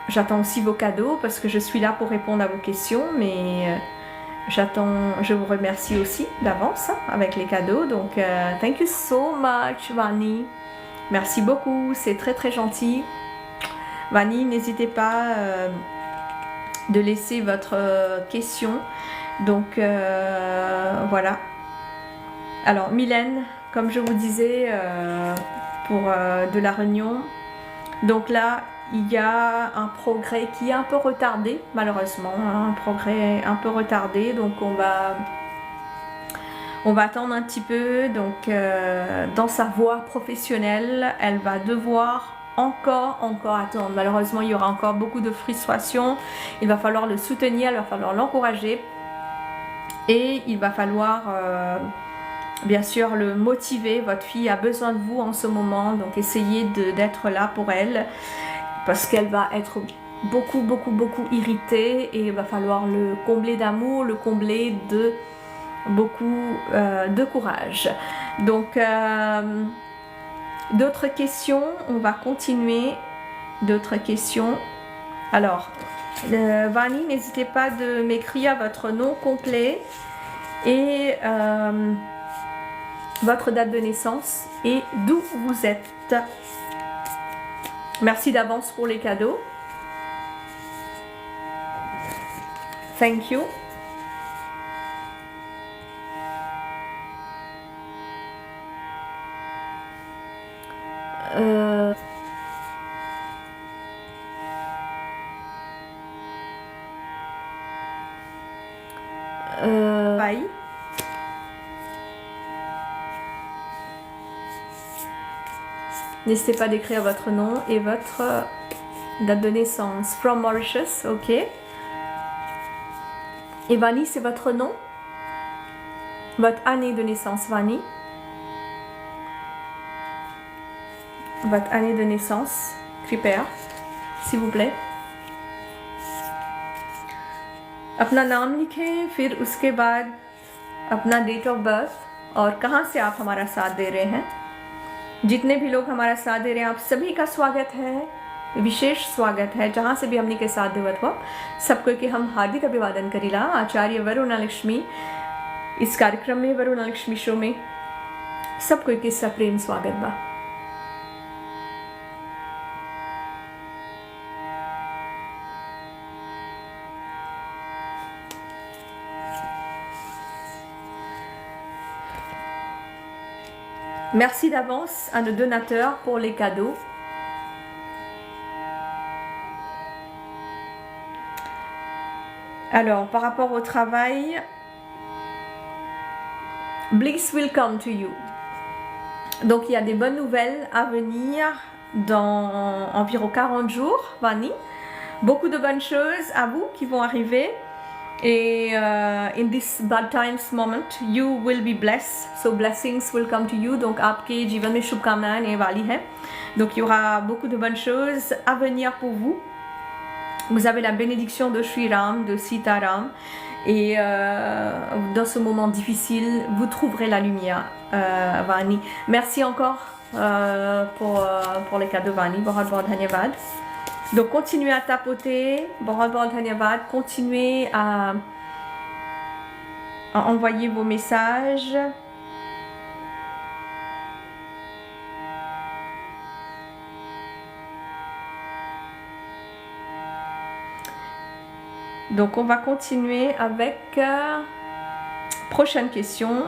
j'attends aussi vos cadeaux parce que je suis là pour répondre à vos questions. Mais je vous remercie aussi d'avance avec les cadeaux. Donc, thank you so much, Vani. Merci beaucoup, c'est très très gentil. Vani, n'hésitez pas de laisser votre question. Donc voilà. Alors Mylène, comme je vous disais, pour de La Réunion. Donc là, il y a un progrès qui est un peu retardé, malheureusement. Hein, un progrès un peu retardé. Donc on va attendre un petit peu. Donc dans sa voie professionnelle, elle va devoir encore attendre. Malheureusement, il y aura encore beaucoup de frustration. Il va falloir le soutenir, il va falloir l'encourager. Et il va falloir bien sûr le motiver. Votre fille a besoin de vous en ce moment. Donc essayez d'être là pour elle. Parce qu'elle va être beaucoup irritée. Et il va falloir le combler d'amour, le combler de beaucoup de courage. Donc d'autres questions, on va continuer. D'autres questions. Alors Vani, n'hésitez pas de m'écrire votre nom complet et votre date de naissance et d'où vous êtes. Merci d'avance pour les cadeaux. Thank you. Bye. N'hésitez pas d'écrire votre nom et votre date de naissance. From Mauritius, ok. Et Vani, c'est votre nom? Votre année de naissance, Vani? Votre année de naissance, कृपया, s'il vous plaît. अपना नाम लिखें, फिर उसके बाद अपना date of birth और कहाँ से आप हमारा साथ दे रहे हैं. जितने भी लोग हमारा साथ दे रहे हैं, आप सभी का स्वागत है, विशेष स्वागत है. जहाँ से भी हमने के साथ देवत हुआ सबको के हम हार्दिक अभिवादन करीला. आचार्य वरुणा लक्ष्मी इस कार्यक्रम में, वरुणा लक्ष्मी शो में सबको के सप्रेम स्वागत बा. Merci d'avance à nos donateurs pour les cadeaux. Alors, par rapport au travail, bliss will come to you. Donc, il y a des bonnes nouvelles à venir dans environ 40 jours, Vani. Beaucoup de bonnes choses à vous qui vont arriver. Et in this bad times moment, you will be blessed. So blessings will come to you. Donc आपके जीवन में शुभकामनाएं आने वाली हैं. Donc il y aura beaucoup de bonnes choses à venir pour vous. Vous avez la bénédiction de Sri Ram, de Sita Ram. Et dans ce moment difficile, vous trouverez la lumière, Vani. Merci encore pour les cadeaux, Vani. Bahut bahut dhanyavad. Donc continuez à tapoter, bahut bahut dhanyavad, continuez à envoyer vos messages. Donc on va continuer avec prochaine question.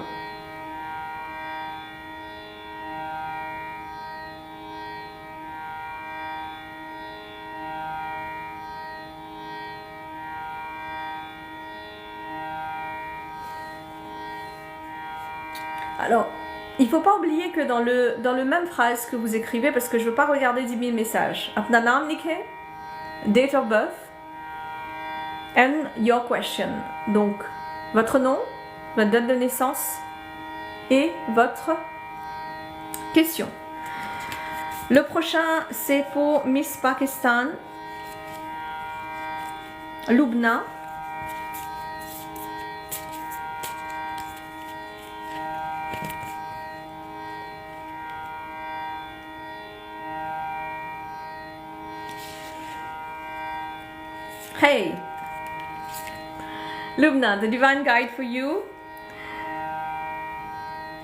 Alors, il ne faut pas oublier que dans le même phrase que vous écrivez, parce que je ne veux pas regarder 10 000 messages. Apna naam likhe, date of birth, and your question. Donc, votre nom, votre date de naissance et votre question. Le prochain, c'est pour Miss Pakistan, Lubna. Hey, Lubna, the divine guide for you.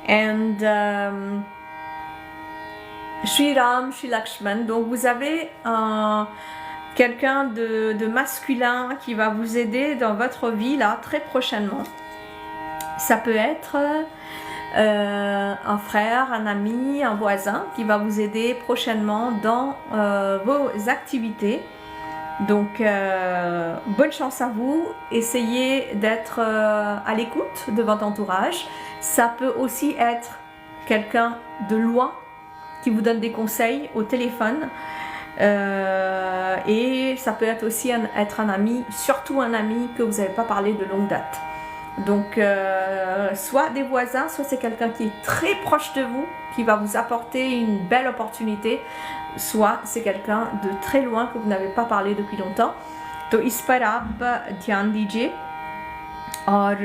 And Shri Ram, Shri Lakshman. Donc vous avez quelqu'un de masculin qui va vous aider dans votre vie là très prochainement. Ça peut être un frère, un ami, un voisin qui va vous aider prochainement dans vos activités. Donc, bonne chance à vous. Essayez d'être à l'écoute de votre entourage. Ça peut aussi être quelqu'un de loin qui vous donne des conseils au téléphone. Et ça peut être aussi être un ami, surtout un ami que vous n'avez pas parlé de longue date. Donc, soit des voisins, soit c'est quelqu'un qui est très proche de vous, qui va vous apporter une belle opportunité, soit c'est quelqu'un de très loin que vous n'avez pas parlé depuis longtemps. तो इस पर आप ध्यान दीजिए और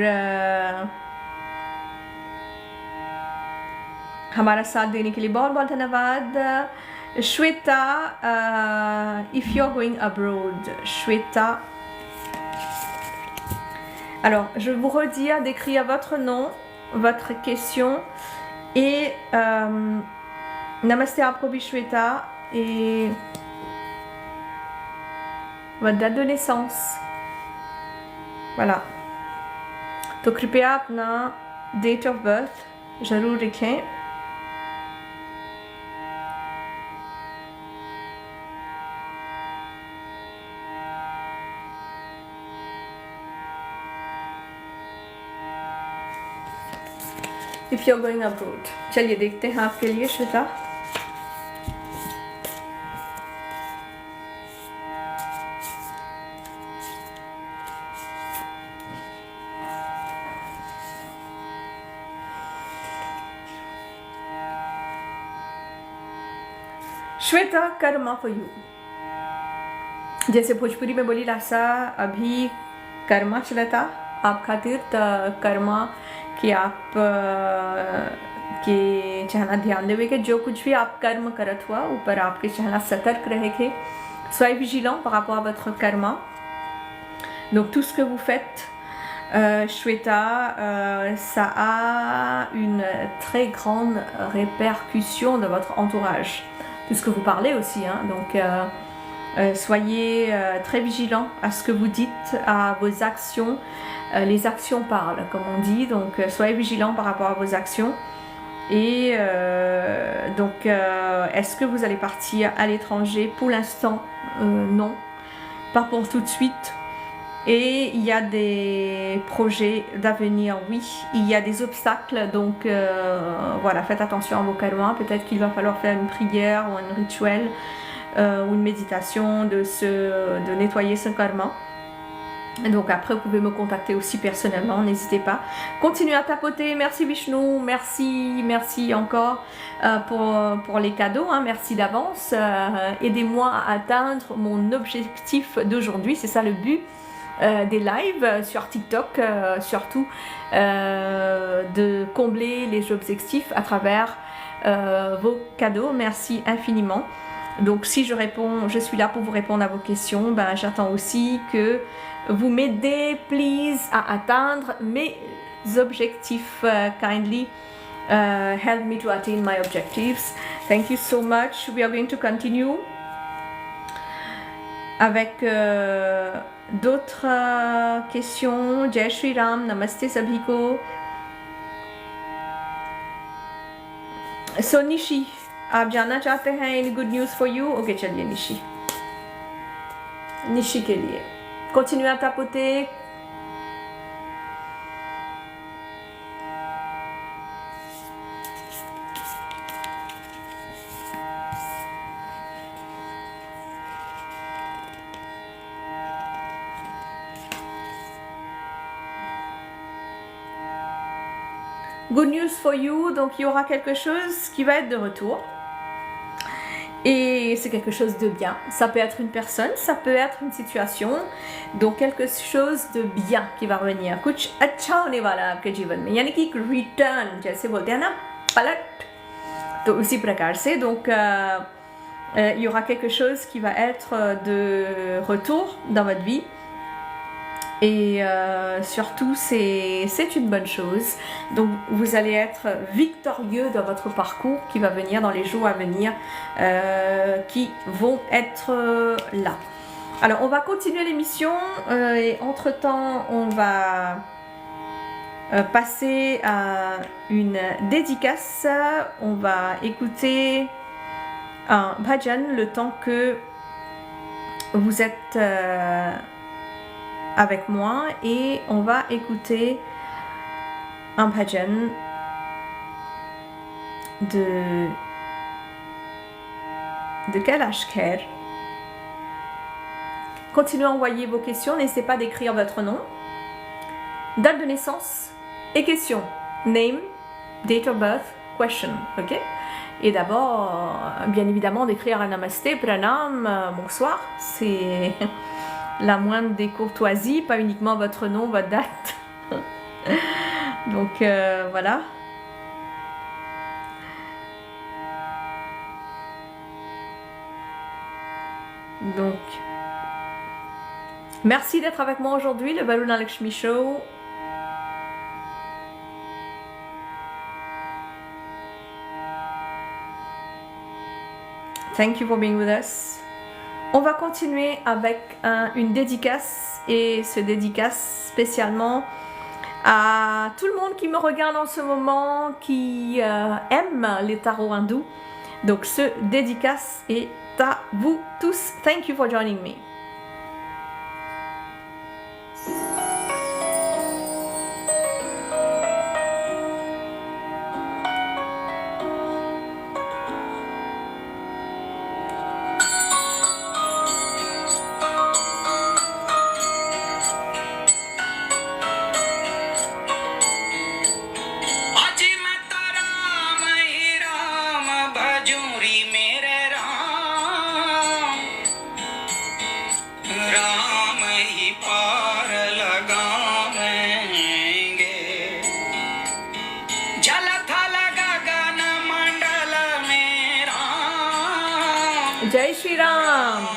हमारा साथ देने के लिए बहुत बहुत धन्यवाद. Shweta, if you're going abroad, Shweta. Alors, je vais vous redire d'écrire votre nom, votre question et Namaste Aapko bhi Shweta et votre date de naissance. Voilà. तो कृपया अपना date of birth जरूर लिखें. If you're going abroad. चलिए देखते हैं आपके लिए श्वेता. श्वेता, कर्मा फॉर यू. जैसे भोजपुरी में बोली लासा अभी कर्मा चलता आप खातिर त कर्मा कि आप के चाहना ध्यान देवे के जो कुछ भी आप कर्म करत हुआ ऊपर आपके चाहना सतर्क रहे के. Soyez vigilant par rapport à votre karma. Donc tout ce que vous faites, Shweta, ça a une très grande répercussion dans votre entourage. Tout ce que vous parlez aussi, hein. Donc soyez très vigilant à ce que vous dites, à vos actions. Les actions parlent, comme on dit, donc soyez vigilants par rapport à vos actions. Et donc, est-ce que vous allez partir à l'étranger? Pour l'instant, non, pas pour tout de suite. Et il y a des projets d'avenir, oui. Il y a des obstacles, donc voilà, faites attention à vos karmas. Peut-être qu'il va falloir faire une prière ou un rituel ou une méditation de nettoyer ce karma. Donc après vous pouvez me contacter aussi personnellement, n'hésitez pas. Continuez à tapoter, merci Vishnu, merci encore pour les cadeaux, hein, merci d'avance. Aidez-moi à atteindre mon objectif d'aujourd'hui, c'est ça le but des lives sur TikTok, surtout de combler les objectifs à travers vos cadeaux, merci infiniment. Donc si je réponds, je suis là pour vous répondre à vos questions, ben, j'attends aussi que vous m'aidez, please, à atteindre mes objectifs. Kindly help me to attain my objectives. Thank you so much. We are going to continue avec d'autres questions? Jai Shri Ram, Namaste Sabhi ko. So Nishi, आप जानना चाहते हैं any good news for you? Ok, चलिए Nishi. Nishi के लिए. Continuez à tapoter. Good news for you, donc il y aura quelque chose qui va être de retour. Et c'est quelque chose de bien. Ça peut être une personne, ça peut être une situation. Donc quelque chose de bien qui va revenir. कुछ अच्छा होने वाला है आपके जीवन में. यानी कि return, जैसे बोलते हैं ना, पलट. तो उसी प्रकार से, donc il y aura quelque chose qui va être de retour dans votre vie. Et surtout, c'est une bonne chose. Donc, vous allez être victorieux dans votre parcours qui va venir dans les jours à venir, qui vont être là. Alors, on va continuer l'émission et entre-temps, on va passer à une dédicace. On va écouter un bhajan le temps que vous êtes... avec moi et on va écouter un bhajan de Kailash Kher. Continuez à envoyer vos questions, n'hésitez pas d'écrire votre nom, date de naissance et question. Name, date of birth, question, ok? Et d'abord, bien évidemment, d'écrire un namasté, pranam, bonsoir, c'est... la moindre des courtoisies, pas uniquement votre nom, votre date. Donc voilà. Donc, merci d'être avec moi aujourd'hui, le Varuna Lakshmi Show. Thank you for being with us. On va continuer avec une dédicace et ce dédicace spécialement à tout le monde qui me regarde en ce moment, qui aime les tarots hindous. Donc ce dédicace est à vous tous. Thank you for joining me. जय श्री राम।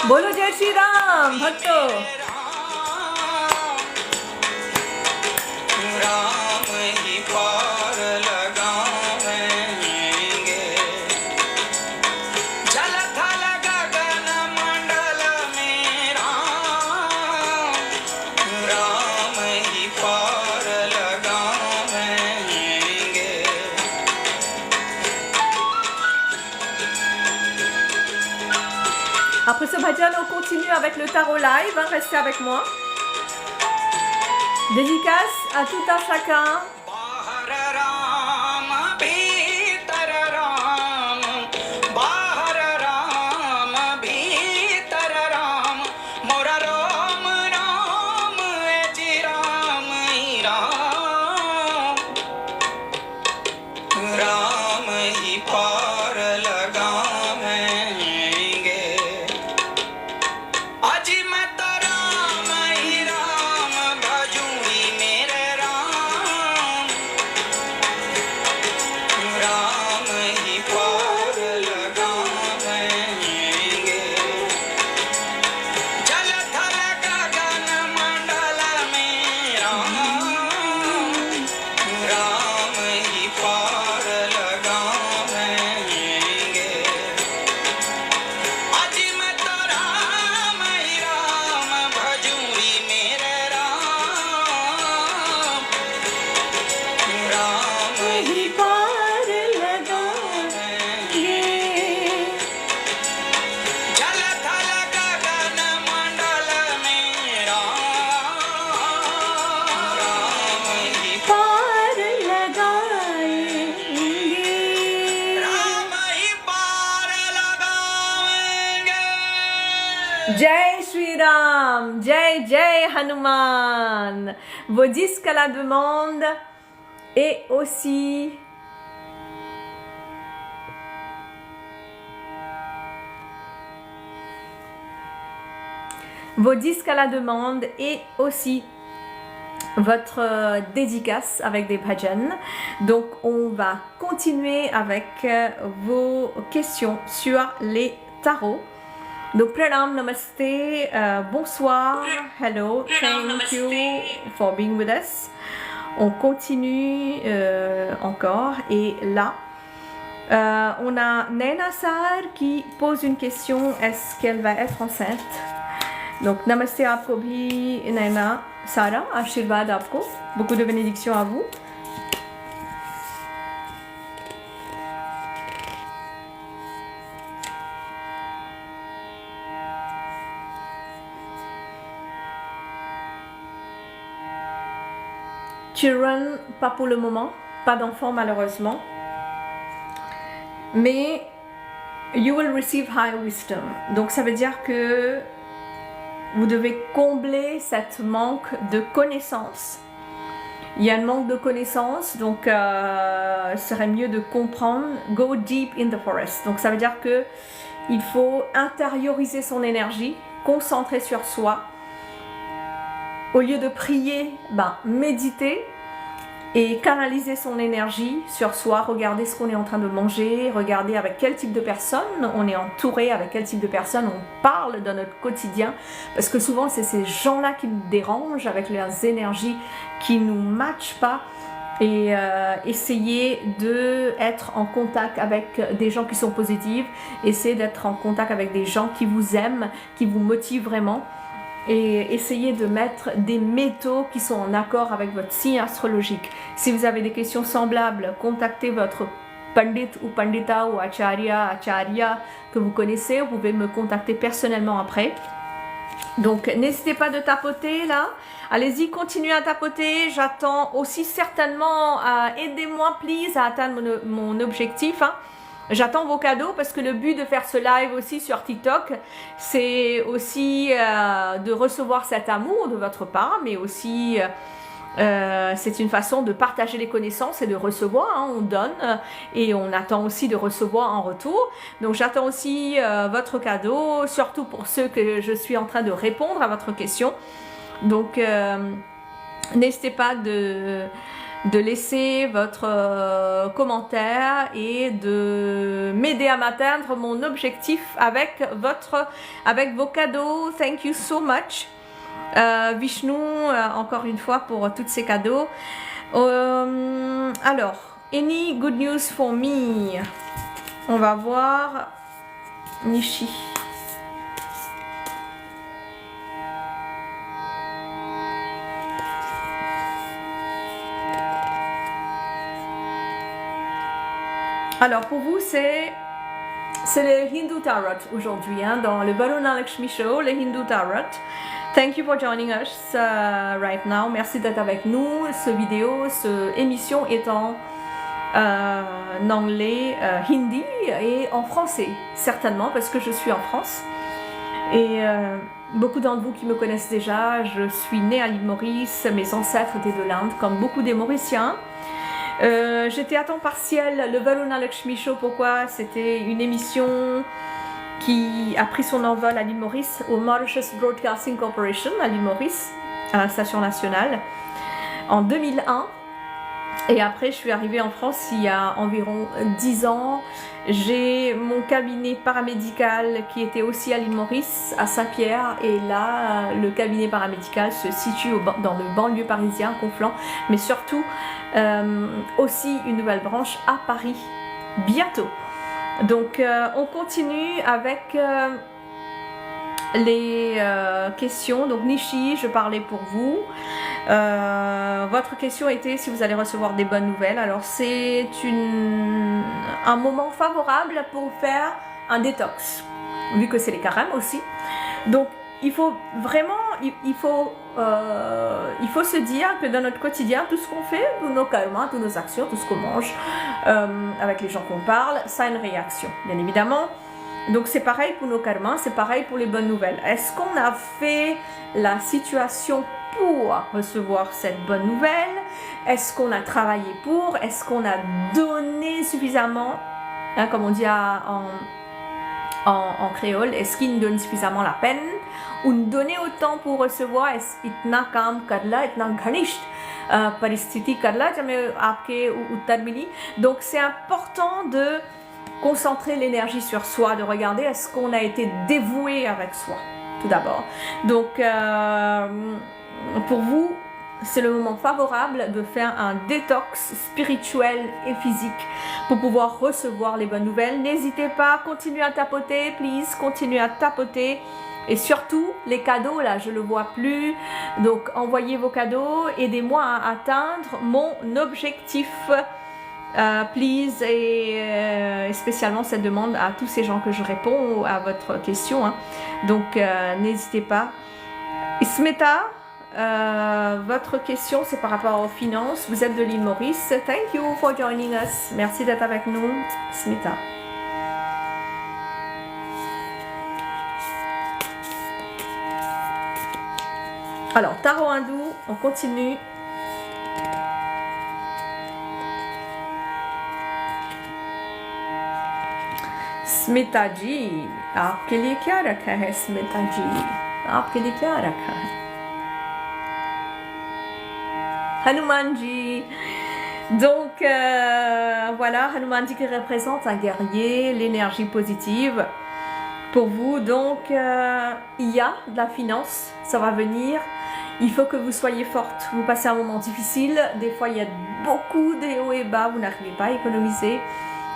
बोलो जय श्री राम भक्तों। राम ही पार लगावेंगे, जल थल गगन मंडल में राम ही पार Après ce bhajan, on continue avec le tarot live. Hein, restez avec moi. Dédicace à tout un chacun. Jai Shri Ram, Jai Jai Hanuman. Vos disques à la demande et aussi vos disques à la demande et aussi votre dédicace avec des bhajans. Donc on va continuer avec vos questions sur les tarots. Donc pranam, namaste, bonsoir, hello, thank you for being with us. On continue encore et là on a Naina Sar qui pose une question, est-ce qu'elle va être enceinte? Donc namaste aapko bhi Naina Sara, Ashirvad aapko, beaucoup de bénédictions à vous. Children, pas pour le moment, pas d'enfants malheureusement, mais you will receive high wisdom. Donc ça veut dire que vous devez combler cette manque de connaissances. Il y a un manque de connaissances, donc il serait mieux de comprendre. Go deep in the forest. Donc ça veut dire que il faut intérioriser son énergie, concentrer sur soi. Au lieu de prier, méditer et canaliser son énergie sur soi, regarder ce qu'on est en train de manger, regarder avec quel type de personnes on est entouré, avec quel type de personnes on parle dans notre quotidien, parce que souvent c'est ces gens-là qui nous dérangent avec leurs énergies qui ne nous matchent pas. Et essayer d'être en contact avec des gens qui sont positifs, essayer d'être en contact avec des gens qui vous aiment, qui vous motivent vraiment. Et essayez de mettre des métaux qui sont en accord avec votre signe astrologique. Si vous avez des questions semblables, contactez votre pandit ou pandita ou acharya que vous connaissez. Vous pouvez me contacter personnellement après. Donc n'hésitez pas de tapoter là. Allez-y, continuez à tapoter. J'attends aussi certainement, aidez-moi please à atteindre mon objectif. Hein. J'attends vos cadeaux parce que le but de faire ce live aussi sur TikTok, c'est aussi de recevoir cet amour de votre part, mais aussi c'est une façon de partager les connaissances et de recevoir. Hein, on donne et on attend aussi de recevoir en retour. Donc j'attends aussi votre cadeau, surtout pour ceux que je suis en train de répondre à votre question. Donc n'hésitez pas de laisser votre commentaire et de m'aider à m'atteindre mon objectif avec vos cadeaux. Thank you so much. Vishnu, encore une fois pour tous ces cadeaux. Alors, any good news for me? On va voir Nishi. Alors pour vous, c'est le Hindu Tarot aujourd'hui, hein, dans le Varuna Lakshmi Show, le Hindu Tarot. Thank you for joining us right now. Merci d'être avec nous. Cette émission est en anglais, hindi et en français, certainement, parce que je suis en France. Et beaucoup d'entre vous qui me connaissent déjà, je suis née à l'île Maurice, mes ancêtres étaient de l'Inde, comme beaucoup des Mauriciens. J'étais à temps partiel, le Varuna Lakshmi Show, pourquoi? C'était une émission qui a pris son envol à l'île Maurice, au Mauritius Broadcasting Corporation, à l'île Maurice, à la station nationale, en 2001. Et après, je suis arrivée en France il y a environ 10 ans. J'ai mon cabinet paramédical qui était aussi à l'île Maurice, à Saint-Pierre. Et là, le cabinet paramédical se situe dans le banlieue parisien, Conflans. Mais surtout, aussi une nouvelle branche à Paris, bientôt. Donc, on continue avec les questions. Donc, Nishi, je parlais pour vous. Votre question était si vous allez recevoir des bonnes nouvelles. Alors c'est un moment favorable pour faire un détox, vu que c'est les carêmes aussi. Donc il faut vraiment, il faut se dire que dans notre quotidien, tout ce qu'on fait, tous nos karmas, toutes nos actions, tout ce qu'on mange, avec les gens qu'on parle, ça a une réaction, bien évidemment. Donc c'est pareil pour nos karmas, c'est pareil pour les bonnes nouvelles. Est-ce qu'on a fait la situation pour recevoir cette bonne nouvelle? Est-ce qu'on a travaillé pour? Est-ce qu'on a donné suffisamment, hein, comme on dit en créole, est-ce qu'il nous donne suffisamment la peine? Ou nous donner autant pour recevoir? Est-ce itna kam karla, itna ghanisht paristiti karla, jamais aapke uttar mili? Donc c'est important de concentrer l'énergie sur soi, de regarder est-ce qu'on a été dévoué avec soi, tout d'abord. Donc pour vous, c'est le moment favorable de faire un détox spirituel et physique pour pouvoir recevoir les bonnes nouvelles. N'hésitez pas, continuez à tapoter, please, continuez à tapoter. Et surtout, les cadeaux, là, je ne le vois plus. Donc, envoyez vos cadeaux, aidez-moi à atteindre mon objectif. Please, et spécialement cette demande à tous ces gens que je réponds à votre question. Hein. Donc, n'hésitez pas. Smeta, votre question, c'est par rapport aux finances. Vous êtes de l'île Maurice. Thank you for joining us. Merci d'être avec nous, Smita. Alors, tarot hindou, on continue. Smita जी, आपके लिए क्या रखा है? स्मिता जी, आपके लिए क्या रखा है? Hanuman ji. Donc voilà, Hanuman ji qui représente un guerrier, l'énergie positive pour vous. Donc il y a de la finance, ça va venir. Il faut que vous soyez forte. Vous passez un moment difficile. Des fois, il y a beaucoup de hauts et bas. Vous n'arrivez pas à économiser.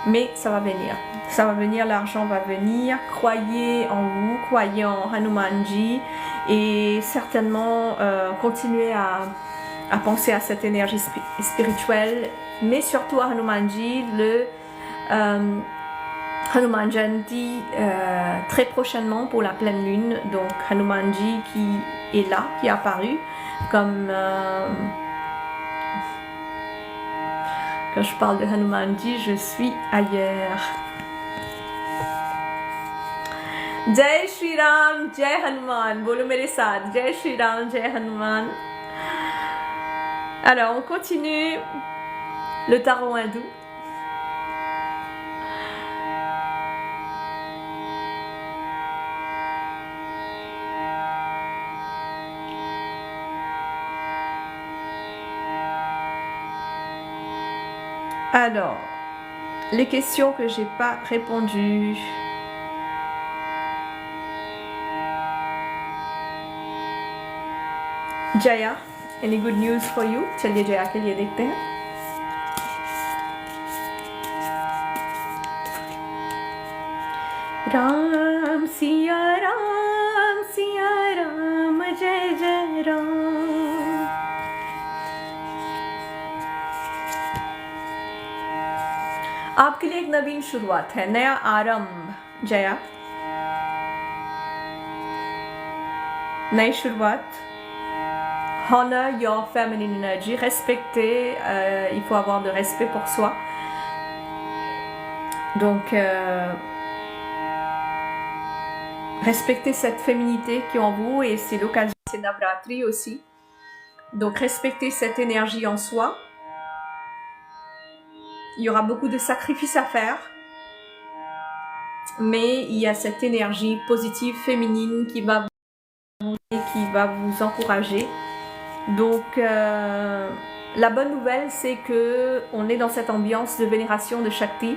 Mais ça va venir. Ça va venir, l'argent va venir. Croyez en vous, croyez en Hanumanji. Et certainement, continuez à penser à cette énergie spirituelle. Mais surtout à Hanumanji, le Hanuman Jayanti très prochainement pour la pleine lune. Donc Hanumanji qui est là, qui est apparu comme quand je parle de Hanumanji, je suis ailleurs. Jai Shri Ram, Jai Hanuman, bolo mere saath, Jai Shri Ram, Jai Hanuman. Alors on continue le tarot hindou. Alors, les questions que j'ai pas répondues. Jaya, any good news for you? चलिए जया के लिए देखते हैं. राम सिया राम जय जय राम. आपके लिए एक नवीन शुरुआत है, नया आरंभ। जया, नई शुरुआत। Honor your feminine energy, respecter, il faut avoir de respect pour soi. Donc, respectez cette féminité qui est en vous, et c'est l'occasion, c'est Navratri aussi. Donc, respectez cette énergie en soi. Il y aura beaucoup de sacrifices à faire, mais il y a cette énergie positive, féminine qui va vous encourager. Donc, la bonne nouvelle, c'est que on est dans cette ambiance de vénération de Shakti.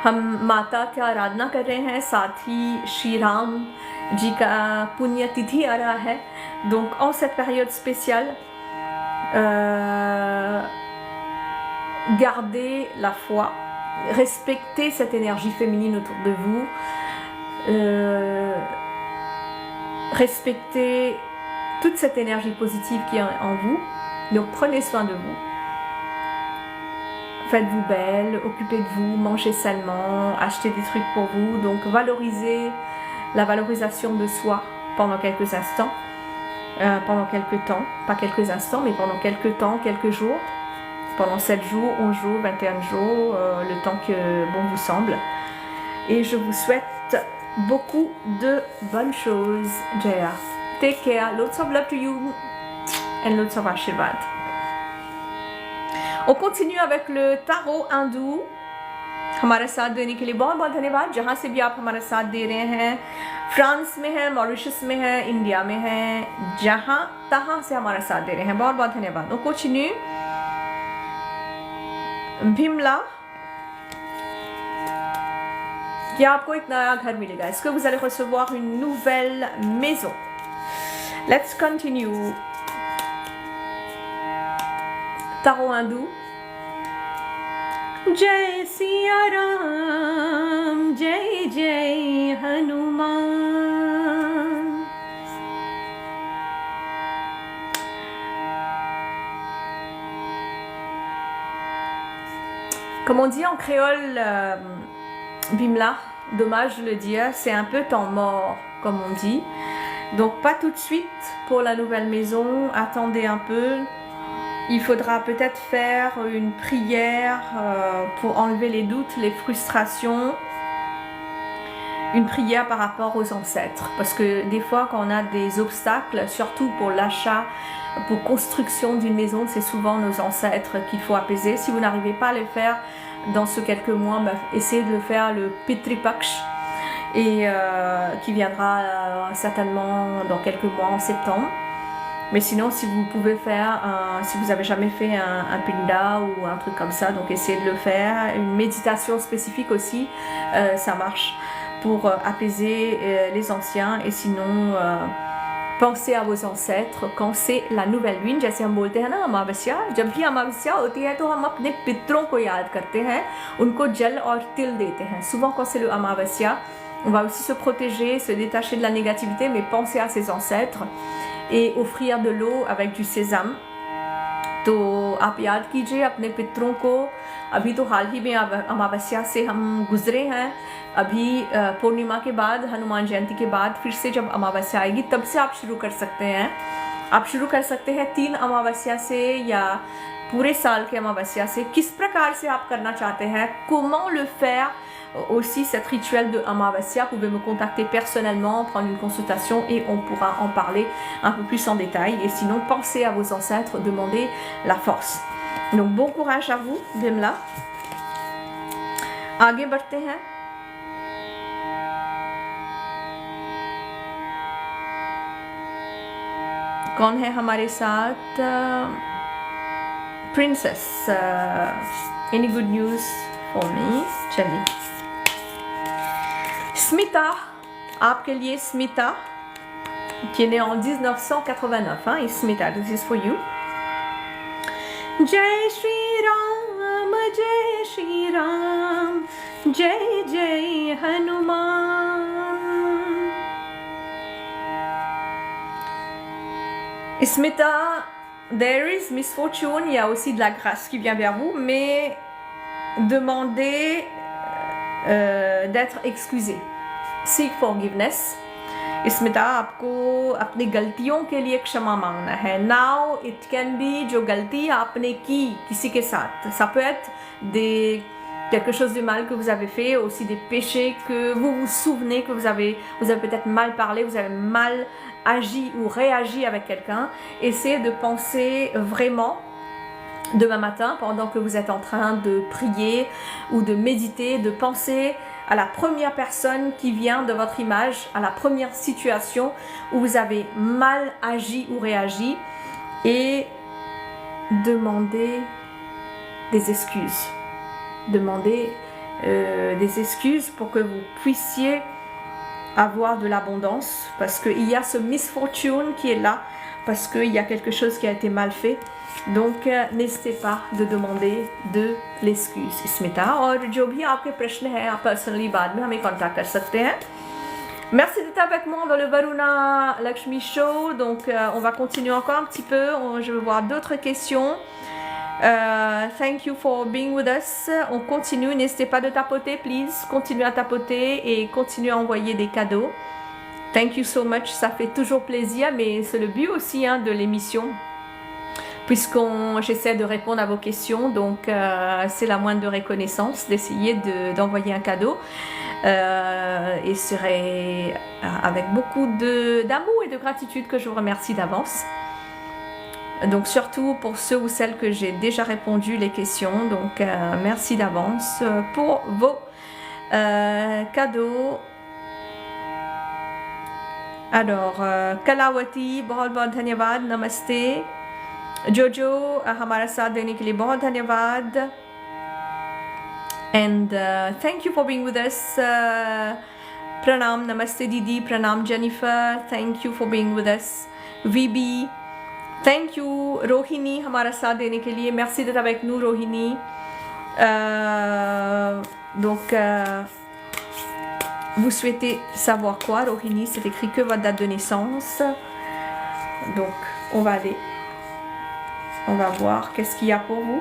हम माता की आराधना कर रहे हैं, साथ ही श्री राम जी का पुण्य तिथि आ रहा है. Donc, en cette période spéciale, gardez la foi, respectez cette énergie féminine autour de vous, respectez toute cette énergie positive qui est en vous. Donc prenez soin de vous, faites-vous belle, occupez de vous, mangez sainement, achetez des trucs pour vous. Donc valorisez la valorisation de soi pendant quelques instants, pendant quelques temps, pas quelques instants, mais pendant quelques temps, quelques jours, pendant 7 jours, 11 jours, 21 jours, le temps que bon vous semble. Et je vous souhaite beaucoup de bonnes choses, Jaya. Take care, lots of love to you and lots of Ashirvad. On continue avec le tarot hindou. हमारा साथ देने के लिए बहुत बहुत धन्यवाद, जहाँ से भी आप हमारा साथ दे रहे हैं, फ्रांस में है, मॉरिशस में है, इंडिया में है, जहाँ तहाँ से हमारा साथ दे रहे हैं, बहुत बहुत धन्यवाद. On continue. Bimla, कि आपको एक नया घर मिलेगा. Est-ce que vous allez recevoir une nouvelle maison? Let's continue. Tarot hindou. जय सिया राम, जय जय Hanuman. Comme on dit en créole, Bimla, dommage de le dire, c'est un peu temps mort, comme on dit. Donc pas tout de suite pour la nouvelle maison, attendez un peu. Il faudra peut-être faire une prière pour enlever les doutes, les frustrations. Une prière par rapport aux ancêtres. Parce que des fois, quand on a des obstacles, surtout pour l'achat, pour construction d'une maison, c'est souvent nos ancêtres qu'il faut apaiser. Si vous n'arrivez pas à le faire dans ce quelques mois, essayez de faire le Pitri Paksh, et qui viendra certainement dans quelques mois en septembre. Mais sinon, si vous pouvez faire, si vous n'avez jamais fait un pinda ou un truc comme ça, donc essayez de le faire. Une méditation spécifique aussi, ça marche pour apaiser les anciens. Et sinon, pensez à vos ancêtres quand c'est la nouvelle lune. जैसे हम बोलते हैं ना अमावस्या, जब भी अमावस्या होती है तो हम अपने पितरों को याद करते हैं, उनको जल और तिल देते हैं. Souvent quand c'est le Amavasya, on va aussi se protéger, se détacher de la négativité, mais penser à ses ancêtres et offrir de l'eau avec du sésame. तो आप याद कीजिए अपने पितरों को. अभी तो हाल ही में अमावस्या से हम गुजरे हैं. अभी पूर्णिमा के बाद, हनुमान जयंती के बाद फिर से जब अमावस्या आएगी, तब से आप शुरू कर सकते हैं. आप शुरू कर सकते हैं 3 अमावस्या से या पूरे साल के अमावस्या से. किस प्रकार से आप करना चाहते हैं, comment le faire aussi, cette rituel de Amavasya, vous pouvez me contacter personnellement, prendre une consultation et on pourra en parler un peu plus en détail. Et sinon, pensez à vos ancêtres, demandez la force. Donc bon courage à vous, Bimla. आगे बढ़ते हैं. कौन है हमारे साथ? Princess, any good news for me? चलिए. Smita, आपके लिए Smita, qui est née en 1989, hein, et Smita, this is for you. जय श्री राम, जय श्री राम, जय जय Hanuman. Smita, there is misfortune, il y a aussi de la grâce qui vient vers vous, mais demander d'être excusé. Seek forgiveness. इसमें आपको अपनी गलतियों के लिए क्षमा मांगना है. Now it can be जो गलती आपने की किसी के साथ. Ça peut être quelque chose de mal que vous avez fait, aussi des péchés que vous vous souvenez que vous avez peut-être mal parlé, vous avez mal agi ou réagi avec quelqu'un. Essayez de penser vraiment demain matin, pendant que vous êtes en train de prier ou de méditer, de penser à la première personne qui vient de votre image, à la première situation où vous avez mal agi ou réagi et demandez des excuses. Demandez des excuses pour que vous puissiez avoir de l'abondance, parce qu'il y a ce misfortune qui est là, parce qu'il y a quelque chose qui a été mal fait. Donc n'hésitez pas de demander de l'excuse इसमें था. और जो भी आपके प्रश्न हैं आप पर्सनली बाद में हमें कांटेक्ट कर सकते हैं. Merci d'être avec moi dans le Varuna Lakshmi Show. Donc on va continuer encore un petit peu. Je vais voir d'autres questions. Thank you for being with us. On continue. N'hésitez pas de tapoter, please. Continuez à tapoter et continuez à envoyer des cadeaux. Thank you so much. Ça fait toujours plaisir, mais c'est le but aussi de l'émission. J'essaie de répondre à vos questions, donc c'est la moindre reconnaissance d'essayer d'envoyer un cadeau. Et serait avec beaucoup d'amour et de gratitude que je vous remercie d'avance. Donc surtout pour ceux ou celles que j'ai déjà répondu les questions, donc merci d'avance pour vos cadeaux. Alors, Kalawati, बहुत बहुत धन्यवाद, नमस्ते. Jojo, हमारा साथ देने के लिए बहुत धन्यवाद. And thank you for being with us. Pranam, namaste Didi, Pranam Jennifer, thank you for being with us. VB, thank you. Rohini, हमारा साथ देने के लिए, merci d'être avec nous Rohini. Donc, vous souhaitez savoir quoi Rohini? C'est écrit que votre date de naissance. Donc, on va voir qu'est-ce qu'il y a pour vous.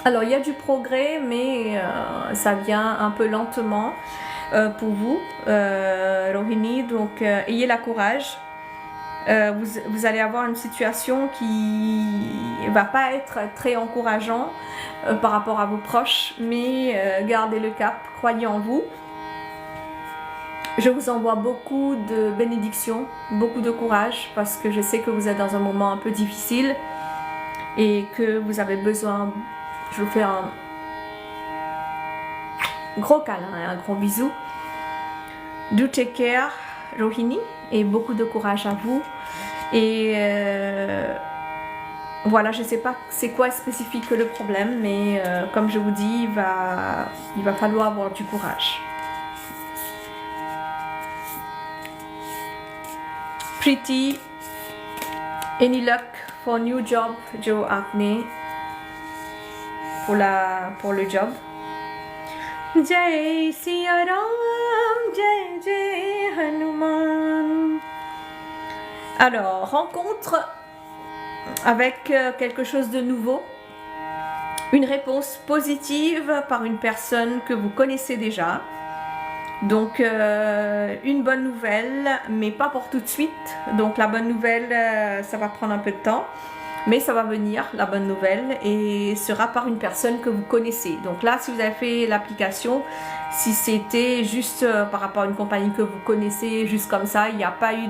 Alors, il y a du progrès, mais ça vient un peu lentement pour vous, Rohini. Donc, ayez la courage. Vous allez avoir une situation qui ne va pas être très encourageante par rapport à vos proches, mais gardez le cap, croyez en vous. Je vous envoie beaucoup de bénédictions, beaucoup de courage, parce que je sais que vous êtes dans un moment un peu difficile et que vous avez besoin. Je vous fais un gros câlin et un gros bisou. Do take care, Rohini, et beaucoup de courage à vous. Et voilà, je ne sais pas c'est quoi spécifique que le problème, mais comme je vous dis, il va falloir avoir du courage. Pretty, any luck for new job, Joe Apney, pour le job. Jai Siya Ram, Jai Jai Hanuman. Alors, rencontre avec quelque chose de nouveau, une réponse positive par une personne que vous connaissez déjà. Donc une bonne nouvelle, mais pas pour tout de suite. Donc la bonne nouvelle, ça va prendre un peu de temps, mais ça va venir, la bonne nouvelle, et sera par une personne que vous connaissez. Donc là, si vous avez fait l'application, si c'était juste par rapport à une compagnie que vous connaissez, juste comme ça, il n'y a pas eu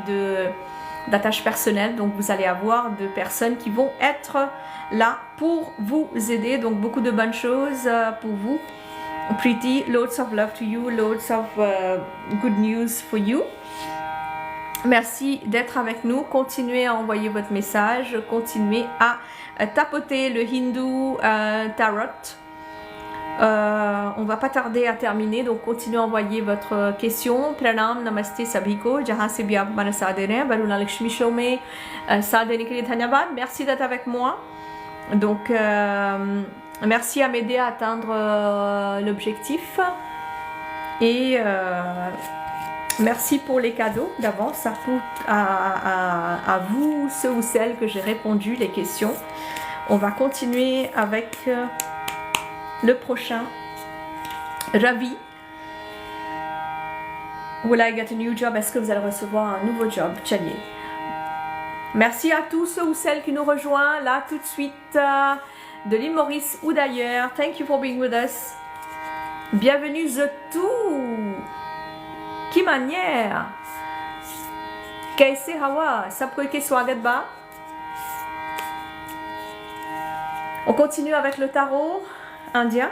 d'attache personnelle, donc vous allez avoir de personnes qui vont être là pour vous aider. Donc beaucoup de bonnes choses pour vous. Pretty, loads of love to you, loads of good news for you. Merci d'être avec nous. Continuez à envoyer votre message, continuez à tapoter le hindou tarot. On va pas tarder à terminer, donc continuez à envoyer votre question. Pranam, namaste sabhiko, jahan se bhi aap hamara saath de rahe hain, Varuna Lakshmi Show mein saath dene ke liye dhanyavad. Merci d'être avec moi. Donc merci à m'aider à atteindre l'objectif. Et merci pour les cadeaux d'avance à vous, ceux ou celles que j'ai répondu les questions. On va continuer avec le prochain. Ravi. Will I get a new job? Est-ce que vous allez recevoir un nouveau job? Chalier. Merci à tous ceux ou celles qui nous rejoignent là tout de suite de l'île Maurice ou d'ailleurs. Thank you for being with us. Bienvenue The Tout. Qui manière? Kaise Hawa. Sapkoike Swagat Ba. On continue avec le tarot indien.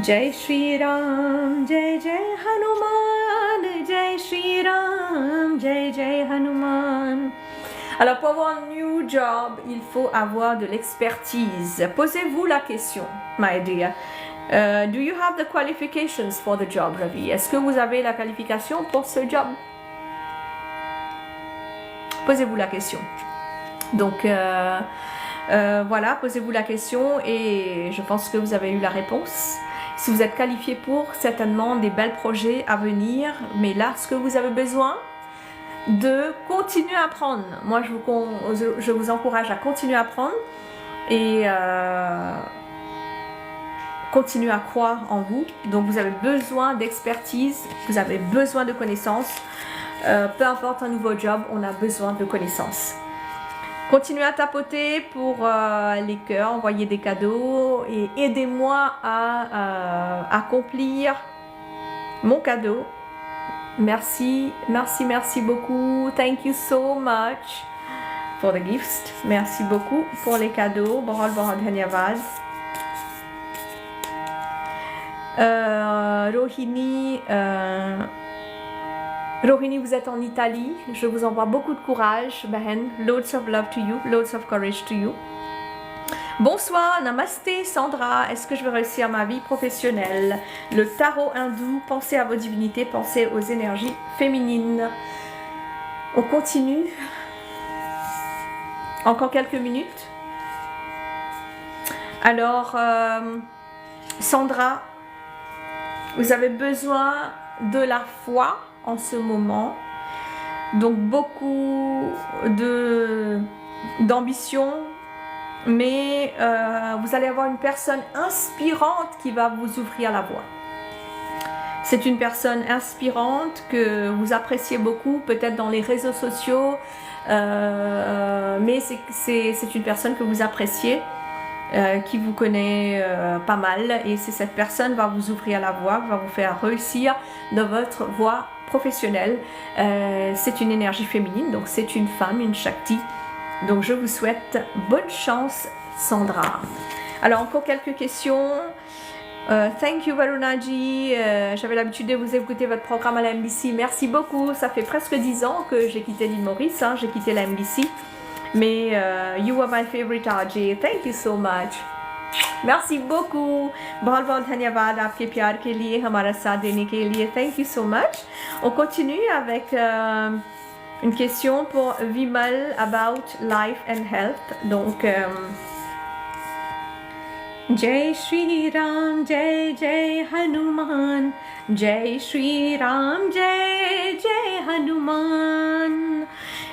Jai Shri Ram, Jai Jai Hanuman, Jai Shri Ram, Jai Jai Hanuman. Alors pour avoir un new job, il faut avoir de l'expertise. Posez-vous la question, my dear. Do you have the qualifications for the job, Ravi? Est-ce que vous avez la qualification pour ce job? Posez-vous la question. Donc voilà, posez-vous la question et je pense que vous avez eu la réponse. Si vous êtes qualifié pour, certainement des belles projets à venir. Mais là, ce que vous avez besoin, de continuer à apprendre. Moi, je vous encourage à continuer à apprendre et continuer à croire en vous. Donc, vous avez besoin d'expertise, vous avez besoin de connaissances. Peu importe un nouveau job, on a besoin de connaissances. Continuez à tapoter pour les cœurs, envoyer des cadeaux et aidez-moi à accomplir mon cadeau. Merci, merci, merci beaucoup. Thank you so much for the gifts. Merci beaucoup pour les cadeaux. Bahal bahal dhanyavad. Rohini, vous êtes en Italie. Je vous envoie beaucoup de courage, Behen. Loads of love to you, loads of courage to you. Bonsoir, namasté Sandra. Est-ce que je vais réussir ma vie professionnelle? Le tarot hindou, pensez à vos divinités, pensez aux énergies féminines. On continue. Encore quelques minutes. Alors, Sandra, vous avez besoin de la foi en ce moment, donc beaucoup d'ambition, mais vous allez avoir une personne inspirante qui va vous ouvrir la voie. C'est une personne inspirante que vous appréciez beaucoup, peut-être dans les réseaux sociaux, mais c'est une personne que vous appréciez, qui vous connaît pas mal, et c'est cette personne va vous ouvrir la voie, va vous faire réussir dans votre voie professionnelle. C'est une énergie féminine, donc c'est une femme, une Shakti. Donc je vous souhaite bonne chance, Sandra. Alors encore quelques questions. Thank you Varunaji. J'avais l'habitude de vous écouter votre programme à la MBC. Merci beaucoup. Ça fait presque 10 ans que j'ai quitté l'île Maurice. J'ai quitté la MBC. Mais you are my favorite RJ. Thank you so much. Merci beaucoup. बहुत बहुत धन्यवाद आपके प्यार के लिए, हमारा साथ देने के लिए. Thank you so much. On continue avec une question pour Vimal about life and health. Donc, Jai Shri Ram, Jai Jai Hanuman. Jai Shri Ram, Jai Jai Hanuman.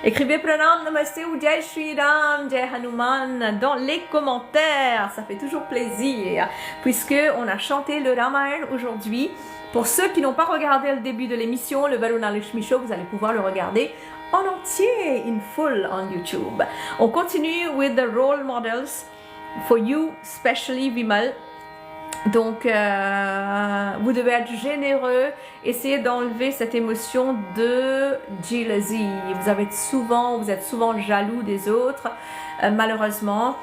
Écrivez Pranam Namaste ou Jai Shri Ram, Jai Hanuman dans les commentaires. Ça fait toujours plaisir puisque on a chanté le Ramayana aujourd'hui. Pour ceux qui n'ont pas regardé le début de l'émission, le Varuna Lakshmi Show, vous allez pouvoir le regarder en entier, in full on YouTube. On continue with the role models for you, especially Vimal. Donc, vous devez être généreux, essayez d'enlever cette émotion de jalousie. Vous êtes souvent jaloux des autres, malheureusement.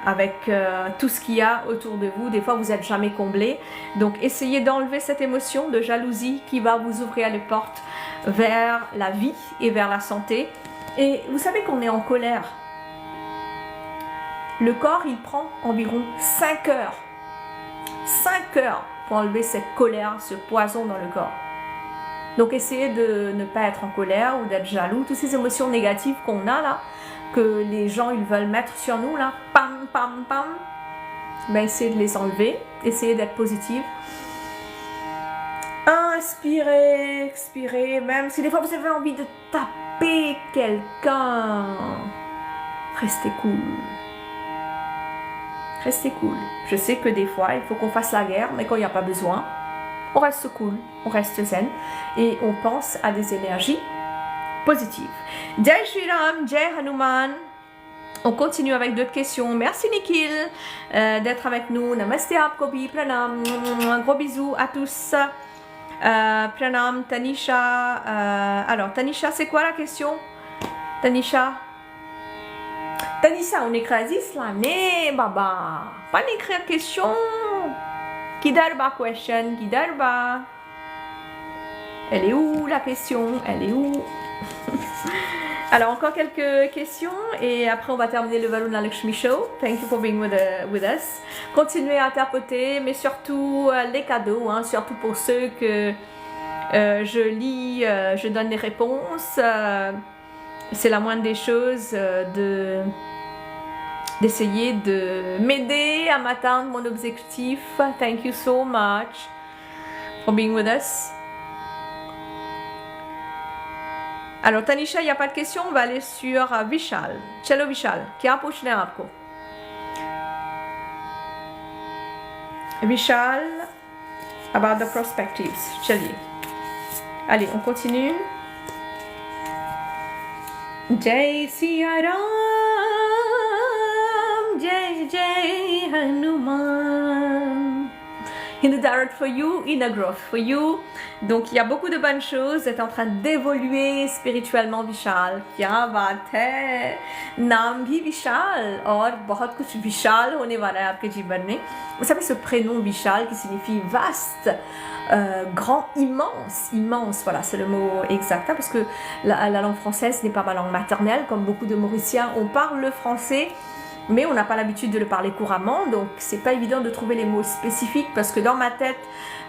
Avec tout ce qu'il y a autour de vous, des fois vous n'êtes jamais comblé. Donc essayez d'enlever cette émotion de jalousie qui va vous ouvrir les portes vers la vie et vers la santé. Et vous savez qu'on est en colère. Le corps, il prend environ 5 heures. 5 heures pour enlever cette colère, ce poison dans le corps. Donc essayez de ne pas être en colère ou d'être jaloux. Toutes ces émotions négatives qu'on a là, que les gens ils veulent mettre sur nous là, pam pam pam, ben essayez de les enlever, essayez d'être positive. Inspirez, expirez, même si des fois vous avez envie de taper quelqu'un. restez cool. Restez cool. Je sais que des fois, il faut qu'on fasse la guerre, mais quand il n'y a pas besoin, on reste cool, on reste zen et on pense à des énergies positives. Jai Shri Ram, Jai Hanuman. On continue avec d'autres questions. Merci Nikhil d'être avec nous. Namaste Apkopi, pranam. Un gros bisou à tous. Pranam, Tanisha. Alors, Tanisha, c'est quoi la question? Tanisha, on écrit Islam, baba. Pas écrire question. Kidarba question, Kidarba. Elle est où la question? Elle est où? Alors, encore quelques questions et après on va terminer le Varuna Lakshmi Show. Thank you for being with us. Continuez à tapoter, mais surtout les cadeaux, hein, surtout pour ceux que je lis, je donne des réponses. C'est la moindre des choses d'essayer de m'aider à m'atteindre mon objectif. Thank you so much for being with us. Alors Tanisha, il n'y a pas de question, on va aller sur Vishal. Chalo Vishal, क्या पूछना है आपको? Vishal, about the perspectives. चलिए. Allez, on continue. Jai Siya Ram, Jai Jai Hanuman. In the direct for you, in a growth for you. Donc il y a beaucoup de bonnes choses. Vous êtes en train d'évoluer spirituellement, Vishal. क्या बात है, नाम भी विशाल और बहुत कुछ विशाल होने वाला है आपके जीवन में. Vous savez ce prénom Vishal qui signifie vaste, grand, immense, immense. Voilà, c'est le mot exact, hein, parce que la langue française n'est pas ma langue maternelle. Comme beaucoup de Mauriciens, on parle le français, mais on n'a pas l'habitude de le parler couramment, donc c'est pas évident de trouver les mots spécifiques parce que dans ma tête,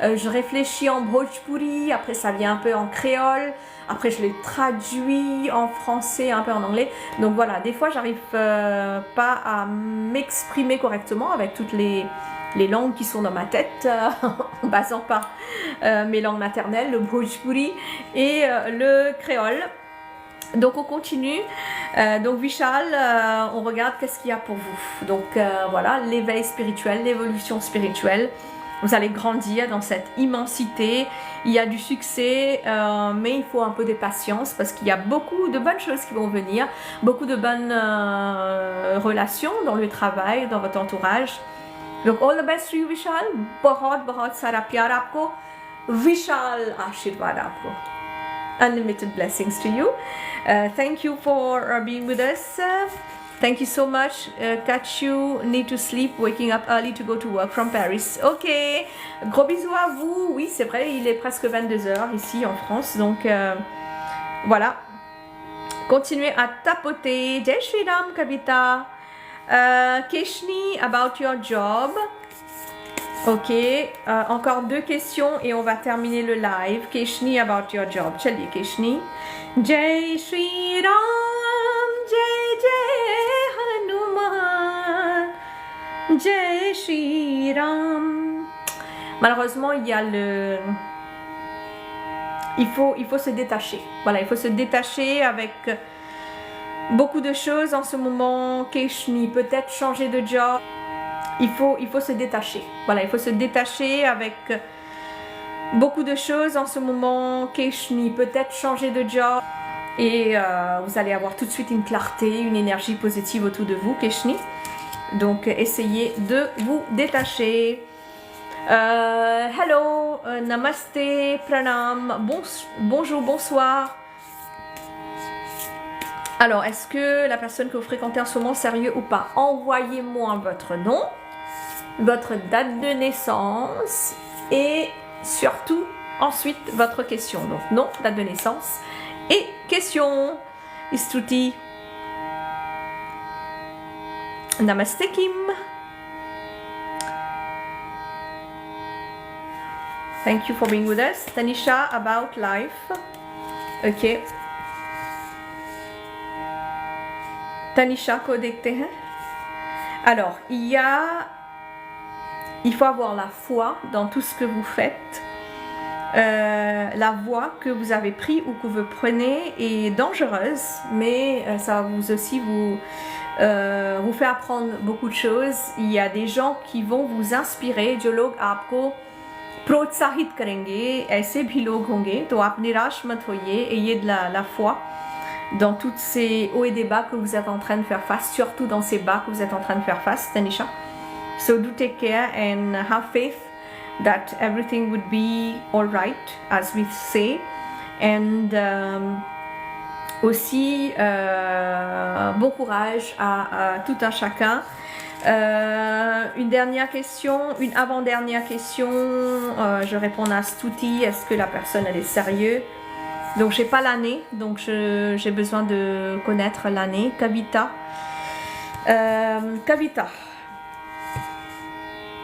je réfléchis en Bhojpuri, après ça vient un peu en créole, après je les traduis en français, un peu en anglais. Donc voilà, des fois j'arrive pas à m'exprimer correctement avec toutes les langues qui sont dans ma tête, en basant par mes langues maternelles, le Bhojpuri et le créole. Donc on continue. Donc Vishal, on regarde qu'est-ce qu'il y a pour vous. Donc voilà, l'éveil spirituel, l'évolution spirituelle. Vous allez grandir dans cette immensité. Il y a du succès, mais il faut un peu de patience parce qu'il y a beaucoup de bonnes choses qui vont venir, beaucoup de bonnes relations dans le travail, dans votre entourage. Donc all the best to you Vishal. बहुत बहुत सारा प्यार आपको. विशाल आशीर्वाद आपको. Unlimited blessings to you. Thank you for being with us. Thank you so much. Catch you, need to sleep, waking up early to go to work from Paris. Ok, gros bisous à vous. Oui, c'est vrai, il est presque 22h ici en France. Donc voilà. Continuez à tapoter. Jai Shri Ram Kavita. Keshni, about your job. Ok, encore deux questions et on va terminer le live. Keshni, about your job. Chaliye Keshni. Jai Shri Ram, Jai Jai Hanuman, Jai Shri Ram. Malheureusement, il y a le... Il faut se détacher. Voilà, il faut se détacher avec beaucoup de choses en ce moment. Keshni, peut-être changer de job. Il faut se détacher. Voilà, il faut se détacher avec beaucoup de choses en ce moment. Keshni, peut-être changer de job. Et vous allez avoir tout de suite une clarté, une énergie positive autour de vous, Keshni. Donc, essayez de vous détacher. Hello, namaste, pranam, bonjour, bonsoir. Alors, est-ce que la personne que vous fréquentez en ce moment est sérieux ou pas? Envoyez-moi votre nom, votre date de naissance et surtout ensuite votre question. Donc nom, date de naissance et question. Istruti. Namaste Kim. Thank you for being with us. Tanisha, about life. Ok. Tanisha को देखते हैं. Alors, il faut avoir la foi dans tout ce que vous faites. La voie que vous avez prise ou que vous prenez est dangereuse, mais ça va vous aussi vous vous fait apprendre beaucoup de choses. Il y a des gens qui vont vous inspirer, जो लोग आपको प्रोत्साहित करेंगे, ऐसे भी लोग होंगे, तो आप निराश मत होइए, ayez de la foi dans toutes ces hauts et des bas que vous êtes en train de faire face, surtout dans ces bas que vous êtes en train de faire face, Tanisha. So do take care and have faith that everything would be all right, as we say. And aussi, bon courage à tout un chacun. Une dernière question, une avant-dernière question. Je réponds à Stuti. Est-ce que la personne elle est sérieuse? Donc j'ai pas l'année, donc j'ai besoin de connaître l'année. Kavita. Kavita.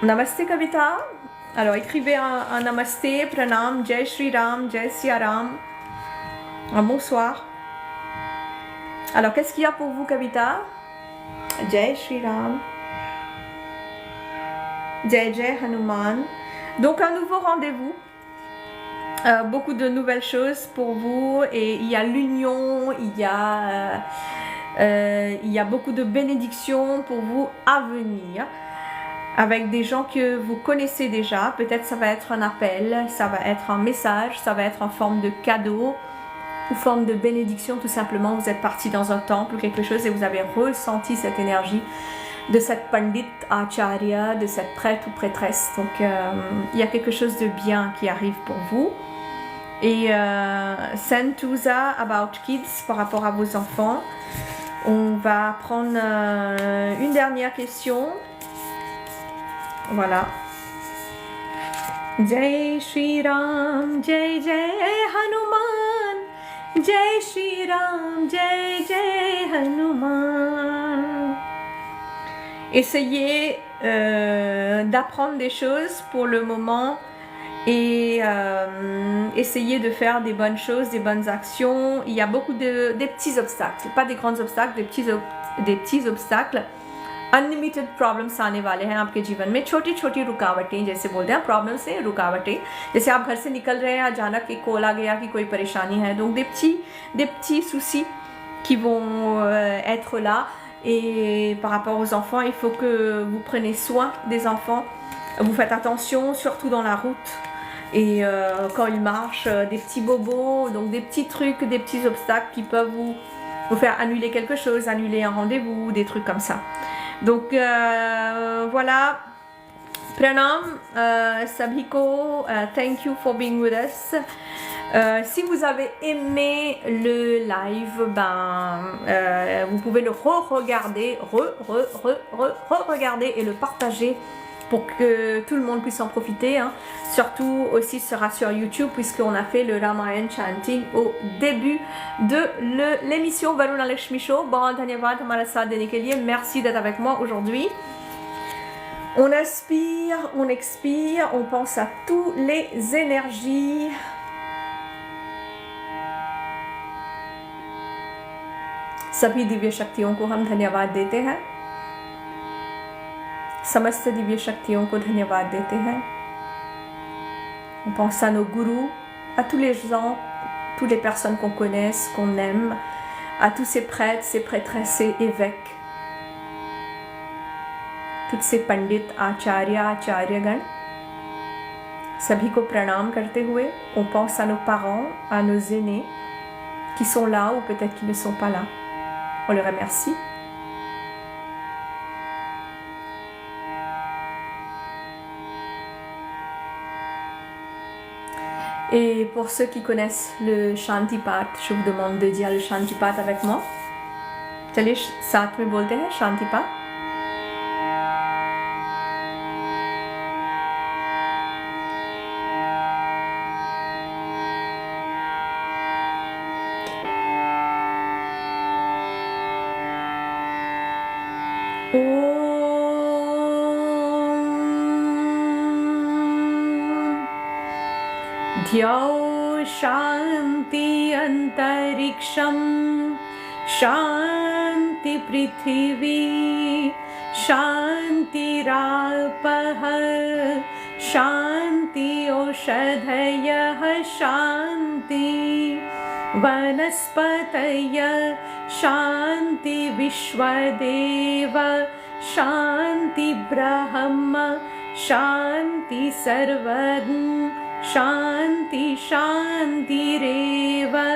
Namasté Kavita. Alors écrivez un Namasté, Pranam, Jai Shri Ram, Jai Siya Ram. Un bonsoir. Alors qu'est-ce qu'il y a pour vous Kavita? Jai Shri Ram. Jai Jai Hanuman. Donc un nouveau rendez-vous. Beaucoup de nouvelles choses pour vous et il y a l'union, il y a beaucoup de bénédictions pour vous à venir avec des gens que vous connaissez déjà. Peut-être ça va être un appel, ça va être un message, ça va être en forme de cadeau ou forme de bénédiction tout simplement. Vous êtes parti dans un temple ou quelque chose et vous avez ressenti cette énergie de cette pandit acharya, de cette prêtre ou prêtresse. Donc il y a quelque chose de bien qui arrive pour vous. Et Santuza about kids par rapport à vos enfants. On va prendre une dernière question. Voilà. Jai Shri Ram, Jai Jai Hanuman. Jai Shri Ram, Jai Jai Hanuman. Essayez d'apprendre des choses pour le moment et essayez de faire des bonnes choses, des bonnes actions. Il y a beaucoup des petits obstacles, pas des grands obstacles, des petits obstacles. Unlimited problems आने वाले हैं आपके जीवन में, छोटी छोटी रुकावटें जैसे बोलते हैं, प्रॉब्लम से रुकावटें, जैसे आप घर से निकल रहे हैं, अचानक एक कॉल आ गया कि कोई परेशानी है, donc des petits soucis qui vont être là. Et par rapport aux enfants, il faut que vous preniez soin des enfants, vous faites attention surtout dans la route et quand ils marchent, des petits bobos, donc des petits trucs, des petits obstacles qui peuvent vous faire annuler quelque chose, annuler un rendez-vous, des trucs comme ça. Donc voilà, Pranam, Sabhiko, thank you for being with us. Si vous avez aimé le live, vous pouvez le re-regarder, re-regarder et le partager pour que tout le monde puisse en profiter. Hein. Surtout aussi sera sur YouTube puisqu'on a fait le Ramayan Chanting au début de l'émission Varuna Lakshmi Show. Bon, dhanyavad hamara saath dene ke liye. Merci d'être avec moi aujourd'hui. On inspire, on expire, on pense à toutes les énergies. सभी दिव्य शक्तियों को हम धन्यवाद देते हैं, समस्त दिव्य शक्तियों को धन्यवाद देते हैं. On pense à nos gourous, à tous les gens, toutes les personnes qu'on connaisse, qu'on aime, à tous ces prêtres, ces prêtresses et évêques, toutes ces pandits, acharya, acharyagण, सभी को प्रणाम करते हुए, on pense à nos parents, à nos aînés qui sont là ou peut-être qui ne sont pas là. On les remercie. Et pour ceux qui connaissent le Shantipat, je vous demande de dire le Shantipat avec moi. चलिए साथ में बोलते हैं Shantipat. ध्याओ शांति अंतरिक्षम शांति पृथिवी शांतिरापः शांति औषधयः शांति वनस्पतयः Shanti Vishwadeva, Shanti Brahma, Shanti Sarvam, Shanti Shanti Reva,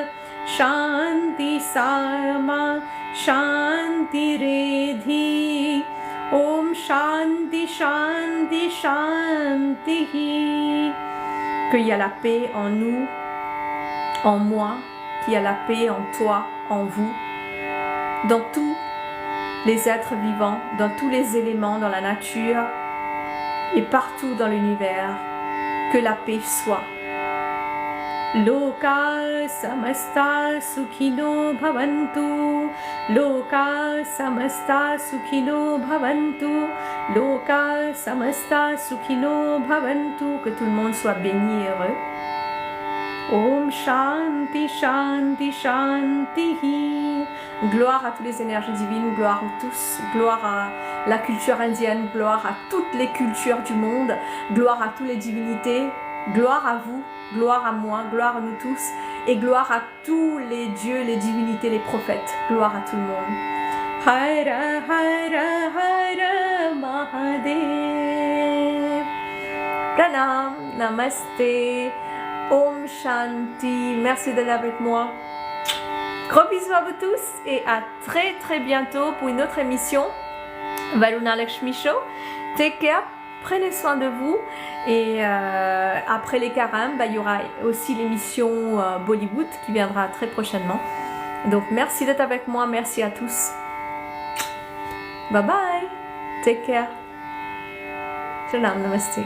Shanti Sama, Shanti Redhi. Om Shanti Shanti Shanti. Qu'il y a la paix en nous, en moi, qu'il y a la paix en toi, en vous, dans tous les êtres vivants, dans tous les éléments, dans la nature et partout dans l'univers, que la paix soit. Loka samasta sukhino bhavantu, Loka samasta sukhino bhavantu, Loka samasta sukhino bhavantu. Que tout le monde soit béni et heureux. Om Shanti Shanti Shanti. Gloire à toutes les énergies divines, gloire à tous, gloire à la culture indienne, gloire à toutes les cultures du monde, gloire à toutes les divinités, gloire à vous, gloire à moi, gloire à nous tous, et gloire à tous les dieux, les divinités, les prophètes. Gloire à tout le monde. Hara Hara Hara Mahadev. Pranam, Namaste, Om Shanti. Merci d'être avec moi. Gros bisous à vous tous et à très très bientôt pour une autre émission Varuna Lakshmi Show. Take care, prenez soin de vous et après les Karam, il y aura aussi l'émission Bollywood qui viendra très prochainement. Donc merci d'être avec moi, merci à tous. Bye bye, take care. Shalom, namaste.